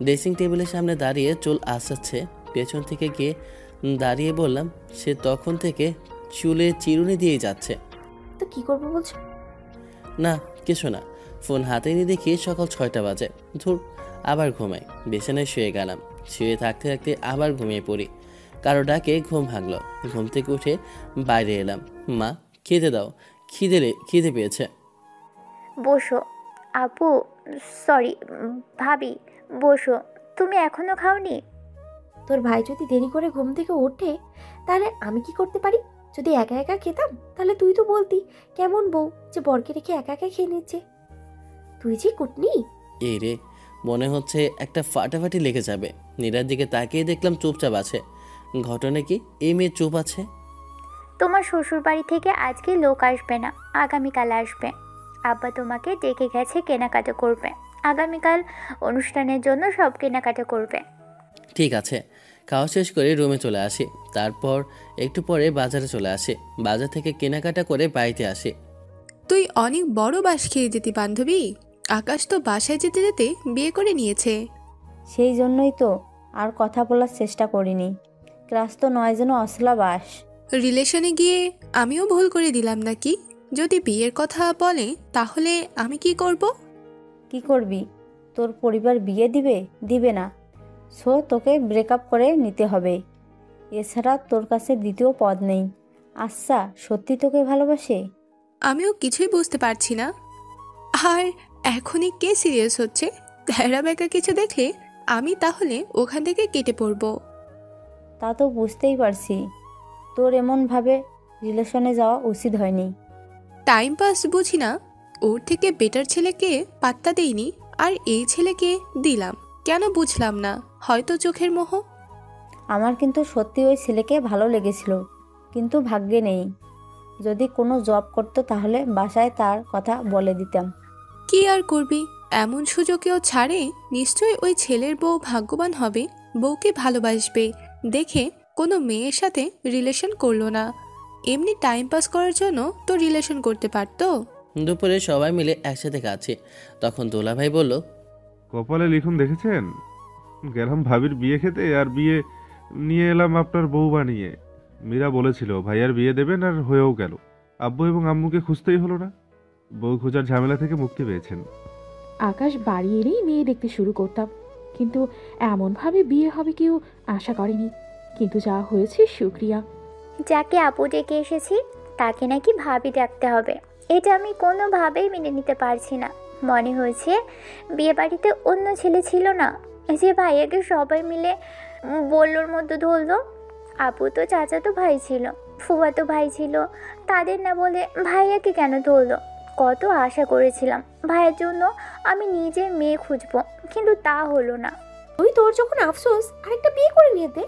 ড্রেসিং টেবিলের সামনে দাঁড়িয়ে চুল আসাচ্ছে। পেছন থেকে গিয়ে দাঁড়িয়ে বললাম, সে তখন থেকে চুলে চিরুনি দিয়ে যাচ্ছে। তো কি করবো বলছো? না কিছু না, ফোন হাতে নিয়ে দেখি সকাল 6টা বাজে। ধুর, আবার ঘুমাই। বিছানায় শুয়ে গেলাম। শুয়ে থাকতে থাকতে আবার ঘুমিয়ে পড়ি। কারো ডাকে ঘুম ভাঙলো। ঘুম থেকে উঠে বাইরে এলাম। মা, খেতে দাও, খিদে পেয়েছে। বসো। আপু, সরি ভাবি, বসো। তুমি এখনো খাওনি? তোর ভাই যদি দেরি করে ঘুম থেকে ওঠে তাহলে আমি কি করতে পারি? যদি একা একা খেতাম তাহলে তুই তো বলতি কেমন বউ যে বরকে রেখে একা একা খেয়ে নিচ্ছে। তুই যে কুটনি। এই রে, মনে হচ্ছে একটা ফাটাফাটি লেগে যাবে। নীরার দিকে তাকিয়ে দেখলাম চুপচাপ আছে। ঘটনা কি, এই মেয়ে চুপ আছে? তোমার শ্বশুর বাড়ি থেকে আজকে লোক আসবে না, আগামীকাল আসবে। আব্বা তোমাকে ডেকে গেছে কেনাকাটা করবে। আগামীকাল অনুষ্ঠানের জন্য সব কেনাকাটা করবে। ঠিক আছে, খাওয়া শেষ করে রুমে চলে আসি। তারপর একটু পরে বাজারে চলে আসি। বাজার থেকে কেনাকাটা করে বাড়িতে আসি। তুই অনেক বড় বাস খেয়ে যেতি বান্ধবী। আকাশ তো বাসায় যেতে যেতে বিয়ে করে নিয়েছে। সেই জন্যই তো আর কথা বলার চেষ্টা করিনি। ক্লাস তো নয় যেন অসলা বাস। রিলেশনে গিয়ে আমিও ভুল করে দিলাম নাকি? যদি বিয়ের কথা বলে তাহলে আমি কি করব? কি করবি? তোর পরিবার বিয়ে দিবে না। সো তোকে ব্রেকআপ করে নিতে হবে। এছাড়া তোর কাছে দ্বিতীয় পদ নেই। আচ্ছা, সত্যি তোকে ভালোবাসে? আমিও কিছুই বুঝতে পারছি না। আর এখনই কে সিরিয়াস হচ্ছে? ধ্যারা বেকা কিছু দেখলে আমি তাহলে ওখান থেকে কেটে পড়ব। তা তো বুঝতেই পারছি। তোর এমনভাবে রিলেশনে যাওয়া উচিত হয়নি। টাইম পাস বুঝি না, ওর থেকে বেটার ছেলেকে পাত্তা দেইনি, আর এই ছেলেকে দিলাম। কেন বুঝলাম না, হয়তো চোখের মোহ। আমার কিন্তু সত্যি ওই ছেলেকে ভালো লেগেছিল, কিন্তু ভাগ্যে নেই। যদি কোনো জব করতো তাহলে বাসায় তার কথা বলে দিতাম। কি আর করবি, এমন সুযোগেও ছাড়ে। নিশ্চয়ই ওই ছেলের বউ ভাগ্যবান হবে, বউকে ভালোবাসবে দেখে কোনো মেয়ের সাথে রিলেশন করলো না। এমনি টাইম পাস করার জন্য তো রিলেশন করতে পারতো। দুপুরে সবাই মিলে একসাথে খাচ্ছি, তখন দোলাভাই বলল, কপালে লিখুন দেখেছেন? গেলাম ভাবির বিয়ে খেতে, আর বিয়ে নিয়ে এলাম আপনার বউ বানিয়ে। মীরা বলেছিল ভাইয়ার বিয়ে দেবেন, আর হয়েও গেল। আব্বু এবং আম্মুকে খুঁজতেই হলো না। বউ খোঁজার ঝামেলা থেকে মুক্তি পেয়েছেন। আকাশ বাড়ি এলেই মেয়ে দেখতে শুরু করতাম, কিন্তু এমনভাবে বিয়ে হবে কেউ আশা করেনি। কিন্তু যা হয়েছে শুক্রিয়া। যাকে আপু ডেকে এসেছি তাকে নাকি ভাবি ডাকতে হবে, এটা আমি কোনোভাবেই মেনে নিতে পারছি না। মনে হয়েছে বিয়ে বাড়িতে অন্য ছেলে ছিল না, যে ভাইয়াকে সবাই মিলে বল্লর মধ্যে ধরলো। আপু তো চাচাতো ভাই ছিল, ফুফাতো ভাই ছিল, তাদের না বলে ভাইয়াকে কেন ধরলো? কত আশা করেছিলাম ভাইয়ের জন্য আমি নিজে মেয়ে খুঁজবো, কিন্তু তা হলো না। তুই তোর যখন আফসোস আরেকটা বিয়ে করে নিয়ে দে।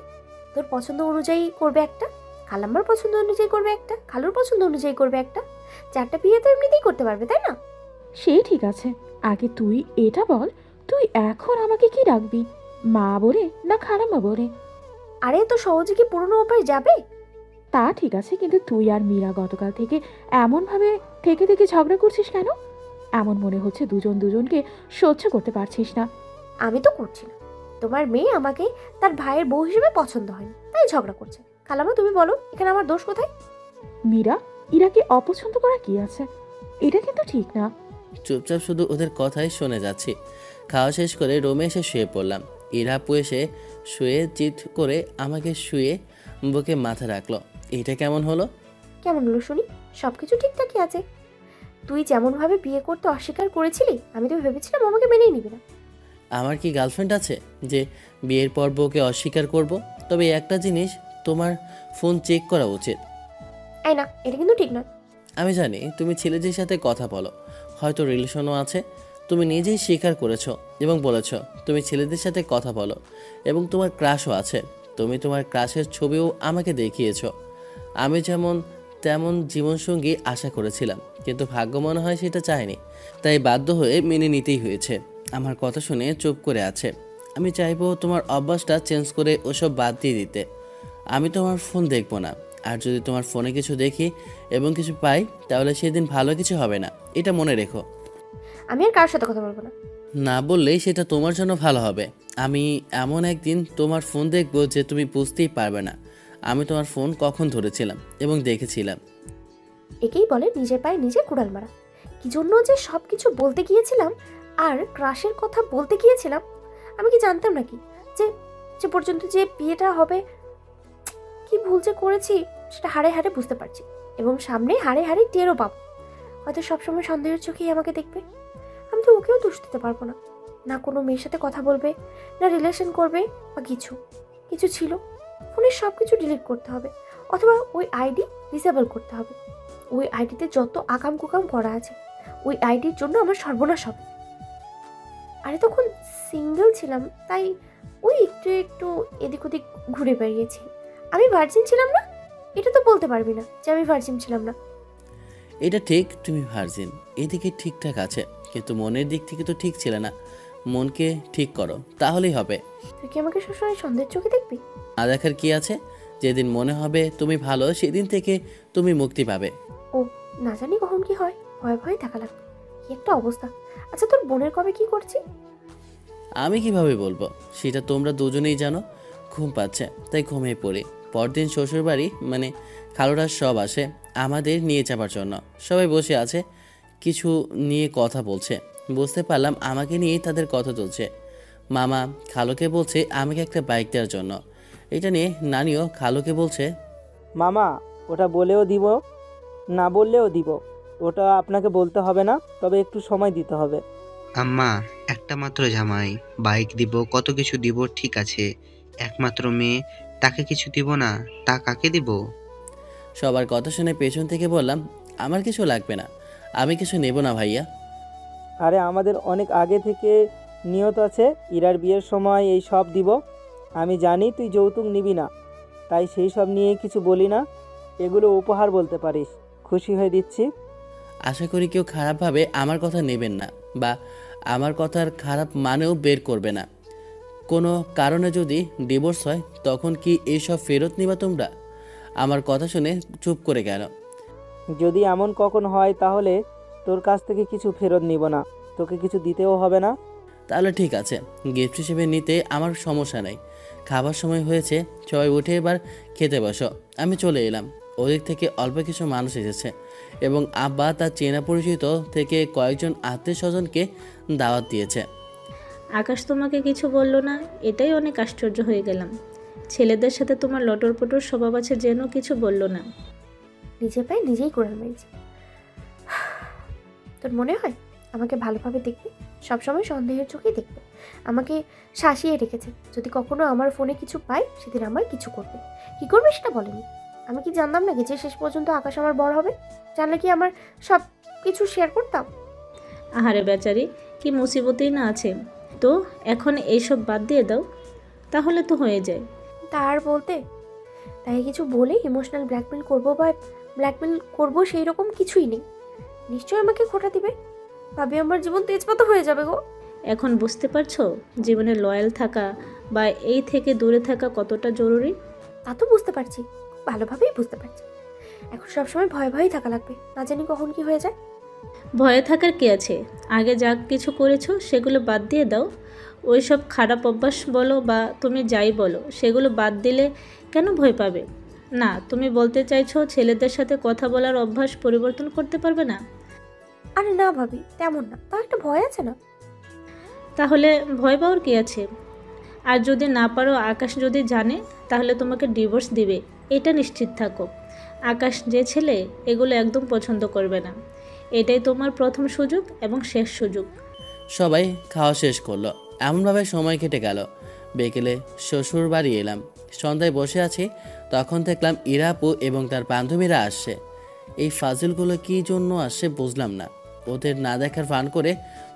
তোর পছন্দ অনুযায়ী করবে একটা, খালাম্মার পছন্দ অনুযায়ী করবে একটা, খালুর পছন্দ অনুযায়ী করবে একটা। 4টা বিয়ে তো এমনিতেই করতে পারবে, তাই না? সে ঠিক আছে, আগে তুই এটা বল, তুই এখন আমাকে কি ডাকবি? মা বলে না খালাম্মা বলে? আরে তো সহজে কি পুরনো উপায় যাবে? তা ঠিক আছে, কিন্তু তুই আর মীরা গতকাল থেকে এমনভাবে থেকে থেকে ঝগড়া করছিস কেন? এমন মনে হচ্ছে দুজন দুজনকে সহ্য করতে পারছিস না। আমি তো করছি না। তোমার মেয়ে আমাকে তার ভাইয়ের বউ হিসেবে পছন্দ হয়নি, তাই ঝগড়া করছে। খালাম্মা তুমি বলো, এখানে আমার দোষ কোথায়? মীরা, ইরাকে অপছন্দ করা কি আছে? এটা কিন্তু ঠিক না। চুপচাপ শুধু ওদের কথাই শুনে যাচ্ছি। খাওয়া শেষ করে রুমে এসে শুয়ে পড়লাম। ইরা আপু এসে শুয়ে চিৎ করে আমাকে শুয়ে বুকে মাথা রাখলো। এটা কেমন হলো? কেমন হলো শুনি? সবকিছু ঠিকঠাকই আছে। তুই যেমনভাবে বিয়ে করতে অস্বীকার করেছিলি, আমি তো ভেবেছিলাম আমাকে মেনেই নিবি না। আমার কি গার্লফ্রেন্ড আছে যে বিয়ের পর বউকে অস্বীকার করব? তবে একটা জিনিস, তোমার ফোন চেক করা উচিত। এই না, এটা কিন্তু ঠিক নয়। আমি জানি তুমি ছেলেদের সাথে কথা বলো, হয়তো রিলেশনও আছে। তুমি নিজেই স্বীকার করেছো এবং বলেছো তুমি ছেলেদের সাথে কথা বলো এবং তোমার ক্রাশও আছে। তুমি তোমার ক্রাশের ছবিও আমাকে দেখিয়েছো। আমি যেমন তেমন জীবনসঙ্গী আশা করেছিলাম, কিন্তু ভাগ্য মনে হয় সেটা চায়নি, তাই বাধ্য হয়ে মেনে নিতেই হয়েছে। আমার কথা শুনে চুপ করে আছে। আমি চাইবো তোমার অভ্যাসটা চেঞ্জ করে ওসব বাদ দিয়ে দিতে। আমি তোমার ফোন দেখবো না, আর যদি তোমার ফোনে কিছু দেখি এবং কিছু পাই তাহলে সেদিন ভালো কিছু হবে না, এটা মনে রেখো। আমি আর কারোর সাথে কথা বলবো না। না বললেই সেটা তোমার জন্য ভালো হবে। আমি এমন একদিন তোমার ফোন দেখবো যে তুমি বুঝতেই পারবে না আমি তোমার ফোন কখন ধরেছিলাম এবং দেখেছিলাম। একেই বলে নিজের পায়ে নিজে কুড়াল মারা। কি জন্য যে সব কিছু বলতে গিয়েছিলাম আর ক্রাশের কথা বলতে গিয়েছিলাম, আমি কি জানতাম নাকি যে যে পর্যন্ত যে বিয়েটা হবে? কি ভুল যে করেছি সেটা হাড়ে হাড়ে বুঝতে পারছি, এবং সামনে হাড়ে হাড়ে টেরও পাবো। হয়তো সবসময় সন্দেহের চোখেই আমাকে দেখবে। আমি তো ওকেও দোষ দিতে পারবো না। না কোনো মেয়ের সাথে কথা বলবে, না রিলেশন করবে, বা কিছু কিছু ছিল। ফোনের সব কিছু ডিলিট করতে হবে, অথবা ওই আইডি ডিসেবল করতে হবে। ওই আইডিতে যত আকাম কুকাম করা আছে, ওই আইডির জন্য আমার সর্বনাশ হবে। আরে তখন সিঙ্গেল ছিলাম, তাই ওই একটু একটু এদিক ওদিক ঘুরে বেরিয়েছি। আমি ভার্জিন ছিলাম না? এটা তো বলতে পারবি না যে আমি ভার্জিন ছিলাম না। এটা ঠিক, তুমি ভার্জিন, এদিকে ঠিকঠাক আছে, কিন্তু মনের দিক থেকে তো ঠিক ছিল না। মনকে ঠিক করো, তাহলেই হবে। তুই কি আমাকে সবসময় সন্দেহের চোখে দেখবি? না দেখার কি আছে? যেদিন মনে হবে তুমি ভালো, সেদিন থেকে তুমি মুক্তি পাবে। ও, না জানি কখন কি হয়, ভয়ে ভয়ে থাকা লাগবে। কি একটা অবস্থা। আচ্ছা, তোর বোনের কবে কি করছি? আমি কিভাবে বলবো, সেটা তোমরা দুজনেই জানো। ঘুম পাচ্ছে তাই ঘুমিয়ে পড়ি। পরদিন শ্বশুরবাড়ি মানে খালুরা সব আসে আমাদের নিয়ে যাবার জন্য। সবাই বসে আছে, কিছু নিয়ে কথা বলছে। বুঝতে পারলাম আমাকে নিয়েই তাদের কথা চলছে। মামা খালুকে বলছে আমাকে একটা বাইক দেওয়ার জন্য। এটা নিয়ে নানিও খালুকে বলছে, মামা ওটা বলেও দিব, না বললেও দিব, ওটা আপনাকে বলতে হবে না, তবে একটু সময় দিতে হবে। আম্মা, একটা মাত্র জামাই, বাইক দিব, কত কিছু দিব, ঠিক আছে, একমাত্র মেয়ে, তাকে কিছু দিব না, তা কাকে দিব? সবার কথা শুনে পেছন থেকে বললাম আমার কিছু লাগবে না, আমি কিছু নেব না ভাইয়া। আরে আমাদের অনেক আগে থেকে নিয়ত আছে ইরার বিয়ের সময় এই সব দিব। আমি জানি তুই যৌতুক নিবি না, তাই সেই সব নিয়ে কিছু বলি না। এগুলো উপহার বলতে পারিস। খুশি হয়ে দিচ্ছি। আশা করি কেউ খারাপভাবে আমার কথা নেবেন না, বা আমার কথার খারাপ মানেও বের করবে না। কোনো কারণে যদি ডিভোর্স হয় তখন কি এইসব ফেরত নিবা তোমরা? আমার কথা শুনে চুপ করে গেল। যদি এমন কখন হয় তাহলে তোর কাছ থেকে কিছু ফেরত নিব না, তোকে কিছু দিতেও হবে না। তাহলে ঠিক আছে, গিফট হিসেবে নিতে আমার সমস্যা নেই। খাবার সময় হয়েছে, সবাই উঠে এবার খেতে বসো। আমি চলে এলাম। ওদিক থেকে অল্প কিছু মানুষ এসেছে এবং আব্বা তার চেনা পরিচিত থেকে কয়েকজন আত্মীয় স্বজনকে দাওয়াত দিয়েছে। আকাশ তোমাকে কিছু বললো না, এটাই অনেক আশ্চর্য হয়ে গেলাম। ছেলেদের সাথে তোমার লটর পটর স্বভাব আছে যেন কিছু বললো না। নিজে পায়ে নিজেই কোড়াল মেরেছি। তোর মনে হয় আমাকে ভালোভাবে দেখবে, সবসময় সন্দেহের চোখেই দেখবে, আমাকে শাসিয়ে রেখেছে। যদি কখনো আমার ফোনে কিছু পাই সেদিন আমার কিছু করবে। কি করবে সেটা বলেনি। আমি কি জানতাম নাকি যে শেষ পর্যন্ত আকাশ আমার বড় হবে? জানলে কি আমার সব কিছু শেয়ার করতাম? আহারে বেচারি, কি মুসিবতই না আছে। তো এখন এইসব বাদ দিয়ে দাও, তাহলে তো হয়ে যায়। তার বলতে তাই কিছু বলে ইমোশনাল ব্ল্যাকমেল করবো বা ব্ল্যাকমেল করবো সেই রকম কিছুই নেই। নিশ্চয়ই আমাকে খোটা দিবে, ভাবে আমার জীবন তেজপাতা হয়ে যাবে গো। এখন বুঝতে পারছো জীবনে লয়াল থাকা বা এই থেকে দূরে থাকা কতটা জরুরি? তা তো বুঝতে পারছি, ভালোভাবেই বুঝতে পারছি। এখন সবসময় ভয়ে ভয়েই থাকা লাগবে, না জানি কখন কি হয়ে যায়। ভয়ে থাকার কি আছে? আগে যা কিছু করেছো সেগুলো বাদ দিয়ে দাও। ওই সব খারাপ অভ্যাস বলো বা তুমি যাই বলো, সেগুলো বাদ দিলে কেন ভয় পাবে? না, তুমি বলতে চাইছো ছেলেদের সাথে কথা বলার অভ্যাস পরিবর্তন করতে পারবে না? আরে না ভাবি, তেমন না, তা একটা ভয় আছে না। তাহলে ভয় পাওয়ার কি আছে? আর যদি না পারো, আকাশ যদি জানে তাহলে তোমাকে ডিভোর্স দিবে, এটা নিশ্চিত থাকো। আকাশ যে ছেলে এগুলো একদম পছন্দ করবে না। এটাই তোমার প্রথম সুযোগ এবং শেষ সুযোগ। সবাই খাওয়া শেষ করলো। এমনভাবে সময় কেটে গেল। বিকেলে শ্বশুর বাড়ি এলাম। সন্ধ্যায় বসে আছি, তখন দেখলাম ইরা আপু এবং তার বান্ধবীরা আসছে। এই ফাজিলগুলো কী জন্য আসছে বুঝলাম না। ওদের না দেখার ভান করে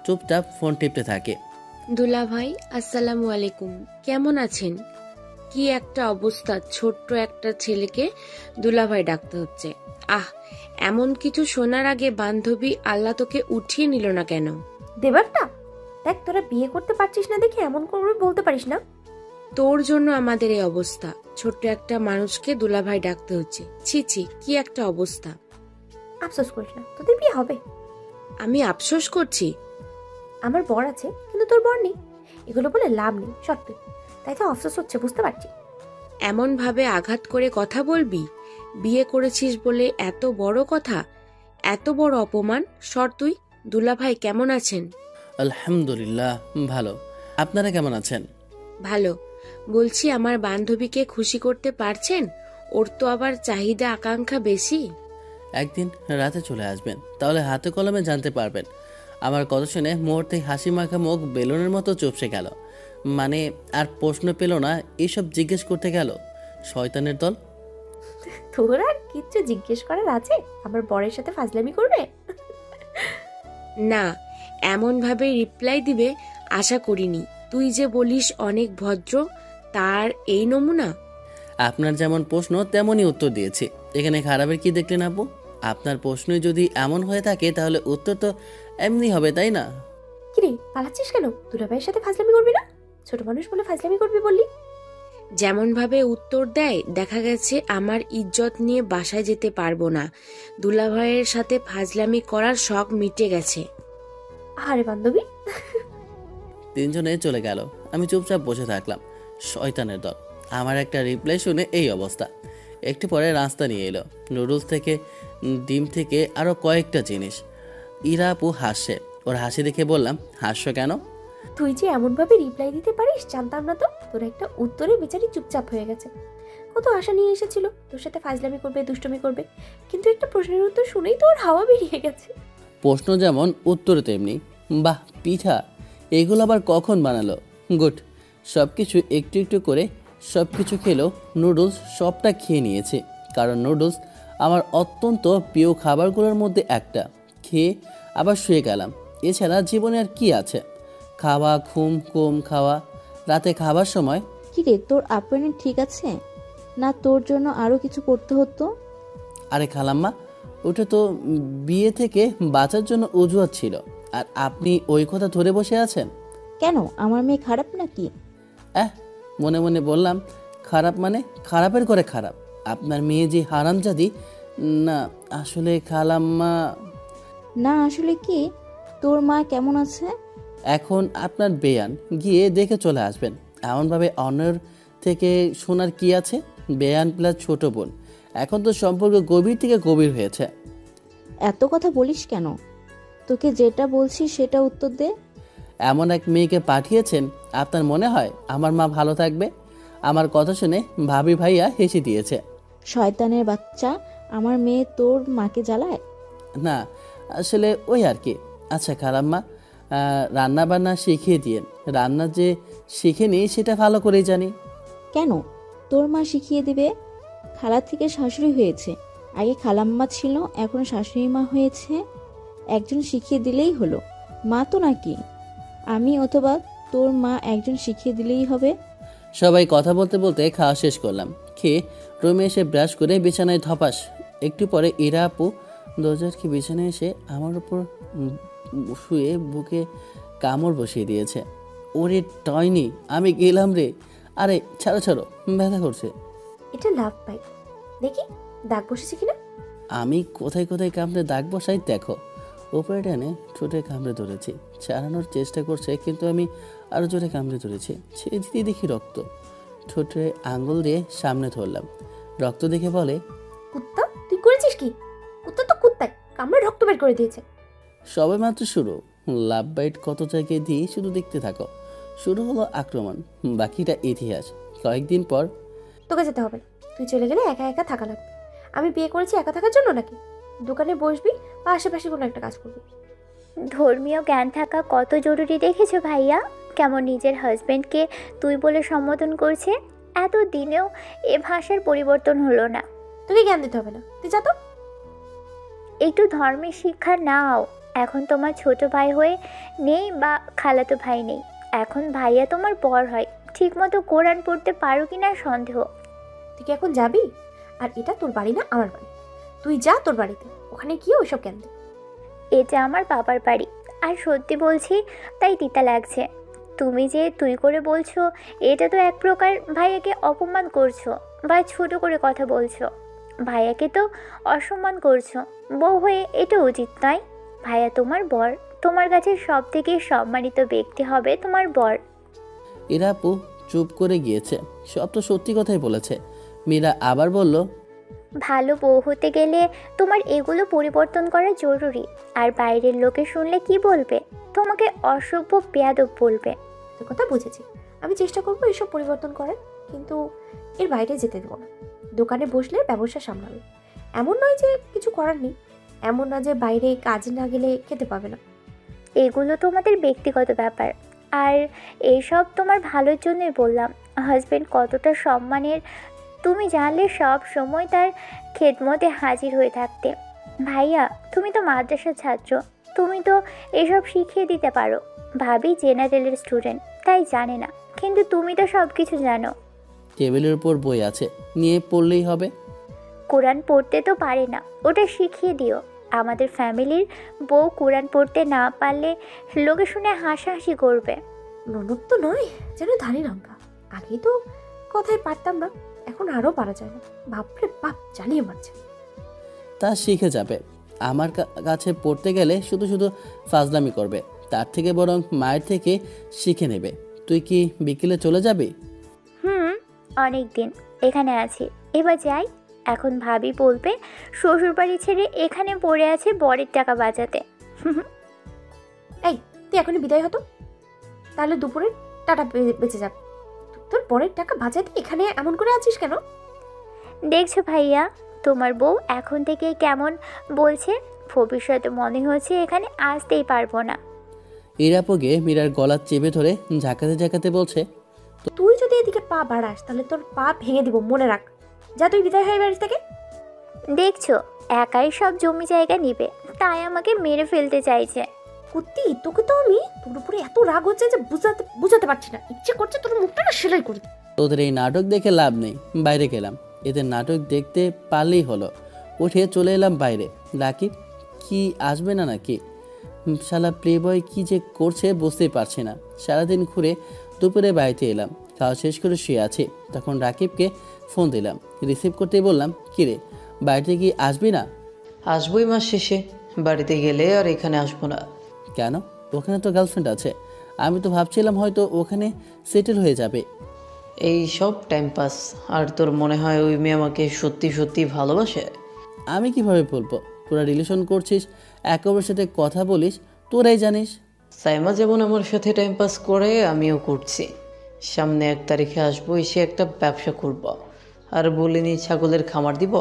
চুপচাপ ফোন টিপতে থাকে। দুলা ভাই, আসসালামু আলাইকুম। কেমন আছেন? কি একটা অবস্থা, ছোট্ট একটা ছেলেকে দুলাভাই ডাকতে হচ্ছে। আহ, এমন কিছু শোনার আগে বান্ধবী আল্লাহ তোকে উঠিয়ে নিল না কেন? দেবারটা দেখ, তোরা বিয়ে করতে পারছিস না দেখে এমন করে বলতে পারিস না। তোর জন্য আমাদের এই অবস্থা। ছোট্ট একটা মানুষকে দুলাভাই ডাকতে হচ্ছে। ছি ছি, কি একটা অবস্থা। আফসোস করিস না, তোদের বিয়ে হবে। আমি আফসোস করছি? আমার বর আছে কিন্তু তোর বর নেই, এগুলো বলে লাভ নেই সত্য। তাই তো আফসোস হচ্ছে, বুঝতে পারছি। এমন ভাবে আঘাত করে কথা বলবি? বিয়ে করেছিস বলে এত বড় কথা, এত বড় অপমান। সর তুই। দুলাভাই কেমন আছেন? আলহামদুলিল্লাহ ভালো। আপনারা কেমন আছেন? ভালো। বলছি, আমার বান্ধবীকে খুশি করতে পারছেন? ওর তো আবার চাহিদা আকাঙ্ক্ষা বেশি। একদিন রাতে চলে আসবেন, তাহলে হাতে কলমে জানতে পারবেন। আমার কথা শুনে মুহূর্তে হাসি মাখা মুখ বেলুনের মতো চুপসে গেল। মানে আর প্রশ্ন পেল না, এইসব জিজ্ঞেস করতে গেল। শয়তানের দল। তোর আর কিচ্ছু জিজ্ঞেস করার আছে? আমার বরের সাথে ফাজলামি করবে? না, এমন ভাবে রিপ্লাই দিবে আশা করিনি। তুই যে বলিস অনেক ভদ্র, তার এই নমুনা? আপনার যেমন প্রশ্ন তেমনই উত্তর দিয়েছি। এখানে খারাপের কি দেখলেন আপু? আপনার প্রশ্নই যদি এমন হয়ে থাকে তাহলে উত্তর তো এমনি হবে, তাই না? কিরে পালাচ্ছিস কেন? দুলাভাইয়ের সাথে ফাজলামি করবি না? ছোট মানুষ বলে ফাজলামি করবি বললি? যেমন ভাবে উত্তর দেয়, দেখা গেছে আমার ইজ্জত নিয়ে বাসায় যেতে পারবো না। দুলাভাইয়ের সাথে ফাজলামি করার শখ মিটে গেছে। আরে বান্ধবী। তিনজনে চলে গেল। আমি চুপচাপ বসে থাকলাম। শয়তানের দল। আমার একটা রিপ্লাই শুনে এই অবস্থা। একটু পরে রাস্তা নিয়ে এলো, নুডলস থেকে ডিম থেকে আরও কয়েকটা জিনিস। ইরা আপু হাসছে। ওর হাসি দেখে বললাম, হাসছো কেন? তুই যে এমনভাবে রিপ্লাই দিতে পারিস জানতাম না তো। তোর একটা উত্তরে বেচারি চুপচাপ হয়ে গেছে। কত আশা নিয়ে এসেছিল তোর সাথে ফাজলামি করবে, দুষ্টমি করবে, কিন্তু একটা প্রশ্নের উত্তর শুনেই তো ওর হাওয়া বেরিয়ে গেছে। প্রশ্ন যেমন উত্তর তেমনি। বাহ, পিঠা এগুলো আবার কখন বানালো? গুড। সব কিছু একটু একটু করে সব কিছু খেলেও নুডলস সবটা খেয়ে নিয়েছে, কারণ নুডলস আমার অত্যন্ত প্রিয় খাবারগুলোর মধ্যে একটা। খেয়ে আবার শুয়ে গেলাম। এছাড়া জীবনে আর কি আছে? খাওয়া, ঘুম, কম খাওয়া, রাতে খাবার সময়। কি রে, তোর আপনি ঠিক আছে না? তোর জন্য আরো কিছু করতে হতো। আরে খালাম্মা, ওটা তো বিয়ে থেকে বাঁচার জন্য অজুহাত ছিল, আর আপনি ওই কথা ধরে বসে আছেন। কেন, আমার মেয়ে খারাপ নাকি? মনে মনে বললাম, খারাপ মানে খারাপের করে খারাপ। আপনার মেয়ে যে হারামজাদি। না আসলে খালাম্মা। না আসলে কি? তোর মা কেমন আছে? এখন আপনার বেয়ান গিয়ে দেখে চলে আসবেন। এমনভাবে অন্যের থেকে শোনার কি আছে? বেয়ান প্লাস ছোট বোন, এখন তো সম্পর্ক গভীর থেকে গভীর হয়েছে। এত কথা বলিস কেন? তোকে যেটা বলছি সেটা উত্তর দে। এমন এক মেয়েকে পাঠিয়েছেন, আপনার মনে হয় আমার মা ভালো থাকবে? আমার কথা শুনে ভাবি ভাইয়া হেসে দিয়েছে। শয়তানের বাচ্চা, আমার মেয়ে তোর মাকে জ্বালায়? না আসলে ওই আর কি। আচ্ছা খালাম্মা, রান্না বান্না শিখিয়ে দিয়েন। রান্না যে শিখিনি সেটা ভালো করেই জানি। কেন তোর মা শিখিয়ে দিবে? খালা থেকে শাশুড়ি হয়েছে, আগে খালাম্মা ছিল, এখন শাশুড়ি মা হয়েছে। একজন শিখিয়ে দিলেই হলো, মা তো নাকি আমি অথবা তোর মা, একজন শিখিয়ে দিলেই হবে। সবাই কথা বলতে বলতে খাওয়া শেষ করলাম। খেয়ে রুমে এসে ব্রাশ করে বিছানায় ধপাস। একটু পরে ইরা আপু দরজার কি বিছানায় এসে আমার উপর শুয়ে বুকে কামড় বসিয়ে দিয়েছে। ওরে টয়নি, আমি গেলাম রে। আরে ছাড়ো ছাড়ো, ব্যথা করছে। এটা লাভ পাই, দেখি দাগ বসেছে কিনা। আমি কোথায় কোথায় কামড়ে দাগ বসাই দেখো। উপরে টেনে ঠোঁটে কামড়ে ধরেছি, ছাড়ানোর চেষ্টা করছে কিন্তু আমি আরও জোরে কামড়ে ধরেছি। ছেড়ে দিতে দেখি রক্ত। ঠোঁটে আঙুল দিয়ে সামনে ধরলাম। রক্ত দেখে বলে, কুত্তা তুই করেছিস কি? কুত্তা তো কুত্তাই, কামড়ে রক্ত বের করে দিয়েছে। সবে মাত্র শুরু। লাভ বাইট কত জায়গায় দিয়ে শুধু দেখতে থাকো। শুরু হলো আক্রমণ, বাকিটা ইতিহাস। কয়েকদিন পর তোকে যেতে হবে, তুই চলে গেলে একা একা থাকা লাগবে। আমি বিয়ে করেছি একা থাকার জন্য নাকি? দোকানে বসবি বা আশেপাশে কোনো একটা কাজ করবি। ধর্মীয় জ্ঞান থাকা কত জরুরি দেখেছো ভাইয়া? কেমন নিজের হাজবেন্ডকে তুই বলে সম্বোধন করছে। এত দিনেও এ ভাষার পরিবর্তন হলো না। তোকে জ্ঞান দিতে হবে না, তুই যা তো। একটু ধর্মের শিক্ষা নাও। এখন তোমার ছোট ভাই হয়ে নেই বা খালাতো ভাই নেই, এখন ভাইয়া তোমার বর হয়। ঠিকমতো কোরআন পড়তে পারো কিনা সন্দেহ। তুই কি এখন যাবি? আর এটা তোর বাড়ি না আমার বাড়ি। তুই যা তোর বাড়িতে, ওখানে গিয়ে ওইসব জ্ঞান দে। এটা আমার বাবার বাড়ি, আর সত্যি বলছি তাই তিতা লাগছে। তুমি যে তুই করে বলছো, এটা তো এক প্রকার ভাইয়াকে অপমান করছো বা ছোট করে কথা বলছো। ভাইয়াকে তো অসম্মান করছো। বউ হয়ে এটা উচিত নয়। ভাইয়া তোমার বর, তোমার কাছে সব থেকে সম্মানিত ব্যক্তি হবে তোমার বর। এরা আপু চুপ করে গিয়েছে। সব তো সত্যি কথাই বলেছে। মীরা আবার বলল, ভালো বউ হতে গেলে তোমার এগুলো পরিবর্তন করা জরুরি। আর বাইরের লোকে শুনলে কি বলবে? তোমাকে অসভ্য বেয়াদব বলবে। তোর কথা বুঝেছি, আমি চেষ্টা করবো এসব পরিবর্তন করার, কিন্তু এর বাইরে যেতে দেবো না। দোকানে বসলে ব্যবসা সামলাবে, এমন নয় যে কিছু করার নেই। এমন না যে বাইরে কাজ না গেলে খেতে পাবে না। এগুলো তোমাদের ব্যক্তিগত ব্যাপার, আর এইসব তোমার ভালোর জন্যই বললাম। হাজবেন্ড কতটা সম্মানের তুমি জানলে সব সময় তার খেদমতে হাজির হয়ে থাকতে। ভাইয়া তুমি তো মাদ্রাসার ছাত্র, তুমি তো এসব শিখিয়ে দিতে পারো। ভাবি জেনারেলের স্টুডেন্ট, তাই জানে না, কিন্তু তুমি তো সব কিছু জানো। টেবিলের উপর বই আছে, নিয়ে পড়লেই হবে। কোরআন পড়তে তো পারে না, ওটা শিখিয়ে দিও। আমাদের ফ্যামিলির বউ কোরআন পড়তে না পারলে লোকে শুনে হাসাহাসি করবে। ননদ তো নয় যেন ধানি লঙ্কা। আগেই তো কথায় পারতাম না, এখন আরও পারা যায় না। বাপরে বাপ, জ্বালিয়ে মারছে। তা শিখে যাবে। আমার কাছে পড়তে গেলে শুধু শুধু ফাজলামি করবে। তার থেকে বরং মায়ের থেকে শিখে নেবে। তুই কি বিকেলে চলে যাবি? অনেক দিন এখানে আছি, এবার যাই। এখন ভাবি বলবে শ্বশুরবাড়ি ছেড়ে এখানে পড়ে আছে বরের টাকা বাঁচাতে। এই তুই এখনই বিদায় হতো, তাহলে দুপুরে টাটা বেঁচে যাবে। তোর বরের টাকা বাঁচাতে এখানে এমন করে আছিস কেন? দেখছো ভাইয়া, তোমার বউ এখন থেকে কেমন বলছে। ভবিষ্যতে মনে হচ্ছে এখানে আসতেই পারবো না। ইরাপোগে মীরার গলা চেপে ধরে ঝাঁকাতে ঝাঁকাতে বলছে, তুই যদি এদিকে পা বাড়াস তাহলে তোর পা ভেঙে দিব, মনে রাখ। যা তুই বিদায় হয় বাড়ি থেকে। দেখছো একাই সব জমি জায়গা নিবে, তাই আমাকে মেরে ফেলতে চাইছে। কুত্তি, তোকে তো আমি তোর উপরে এত রাগ হচ্ছে যে বুঝাতে পারছি না। ইচ্ছে করছে তোর মুখটা না সেলাই করে দিই। তোদের এই নাটক দেখে লাভ নেই, বাইরে গেলাম। এদের নাটক দেখতে পারলেই হলো। উঠে চলে এলাম বাইরে। রাকিব কি আসবে না নাকি? শালা প্লে বয় কী যে করছে বুঝতেই পারছি না। সারাদিন ঘুরে দুপুরে বাড়িতে এলাম, খাওয়া শেষ করে শুয়ে আছি। তখন রাকিবকে ফোন দিলাম, রিসিভ করতেই বললাম, কিরে বাড়িতে কি আসবি না? আসবোই মাস শেষে, বাড়িতে গেলে আর এখানে আসবো না। কেন? ওখানে তো গার্লফ্রেন্ড আছে। আমি তো ভাবছিলাম হয়তো ওখানে সেটেল হয়ে যাবে। এই সব টাইম পাস। আর তোর মনে হয় ওই মেয়ে আমাকে সত্যি সত্যি ভালোবাসে? আমি কিভাবে বলবো? তোরা রিলেশন করছিস, একে অপরের সাথে কথা বলিস, তোরাই জানিস। সাইমা যেমন আমার সাথে টাইম পাস করে, আমিও করছি। সামনে 1 তারিখে আসবো, এসে একটা ব্যবসা করব। আর বলিনি ছাগলের খামার দিব,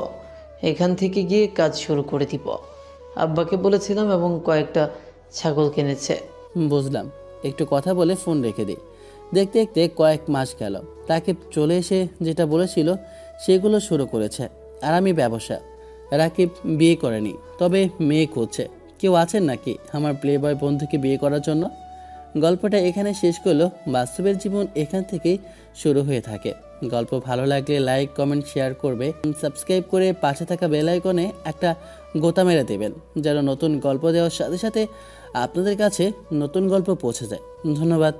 এখান থেকে গিয়ে কাজ শুরু করে দিব। আব্বাকে বলেছিলাম এবং কয়েকটা ছাগল কিনেছে। বুঝলাম। একটু কথা বলে ফোন রেখে দিই। দেখতে দেখতে কয়েক মাস গেল। রাকিব চলে এসে যেটা বলেছিল সেগুলো শুরু করেছে। আর আমি ব্যবসা। রাকিব বিয়ে করেনি, তবে মেয়ে খুঁজছে। কেউ আছেন নাকি আমার প্লে বয় বন্ধুকে বিয়ে করার জন্য? গল্পটা এখানে শেষ করলো। বাস্তবের জীবন এখান থেকেই শুরু হয়ে থাকে। গল্প ভালো লাগলে লাইক, কমেন্ট, শেয়ার করবে। সাবস্ক্রাইব করে পাশে থাকা বেল আইকনে একটা গোতা মেরে দেবেন, যেন নতুন গল্প দেওয়ার সাথে সাথে আপনাদের কাছে নতুন গল্প পৌঁছে যায়। ধন্যবাদ।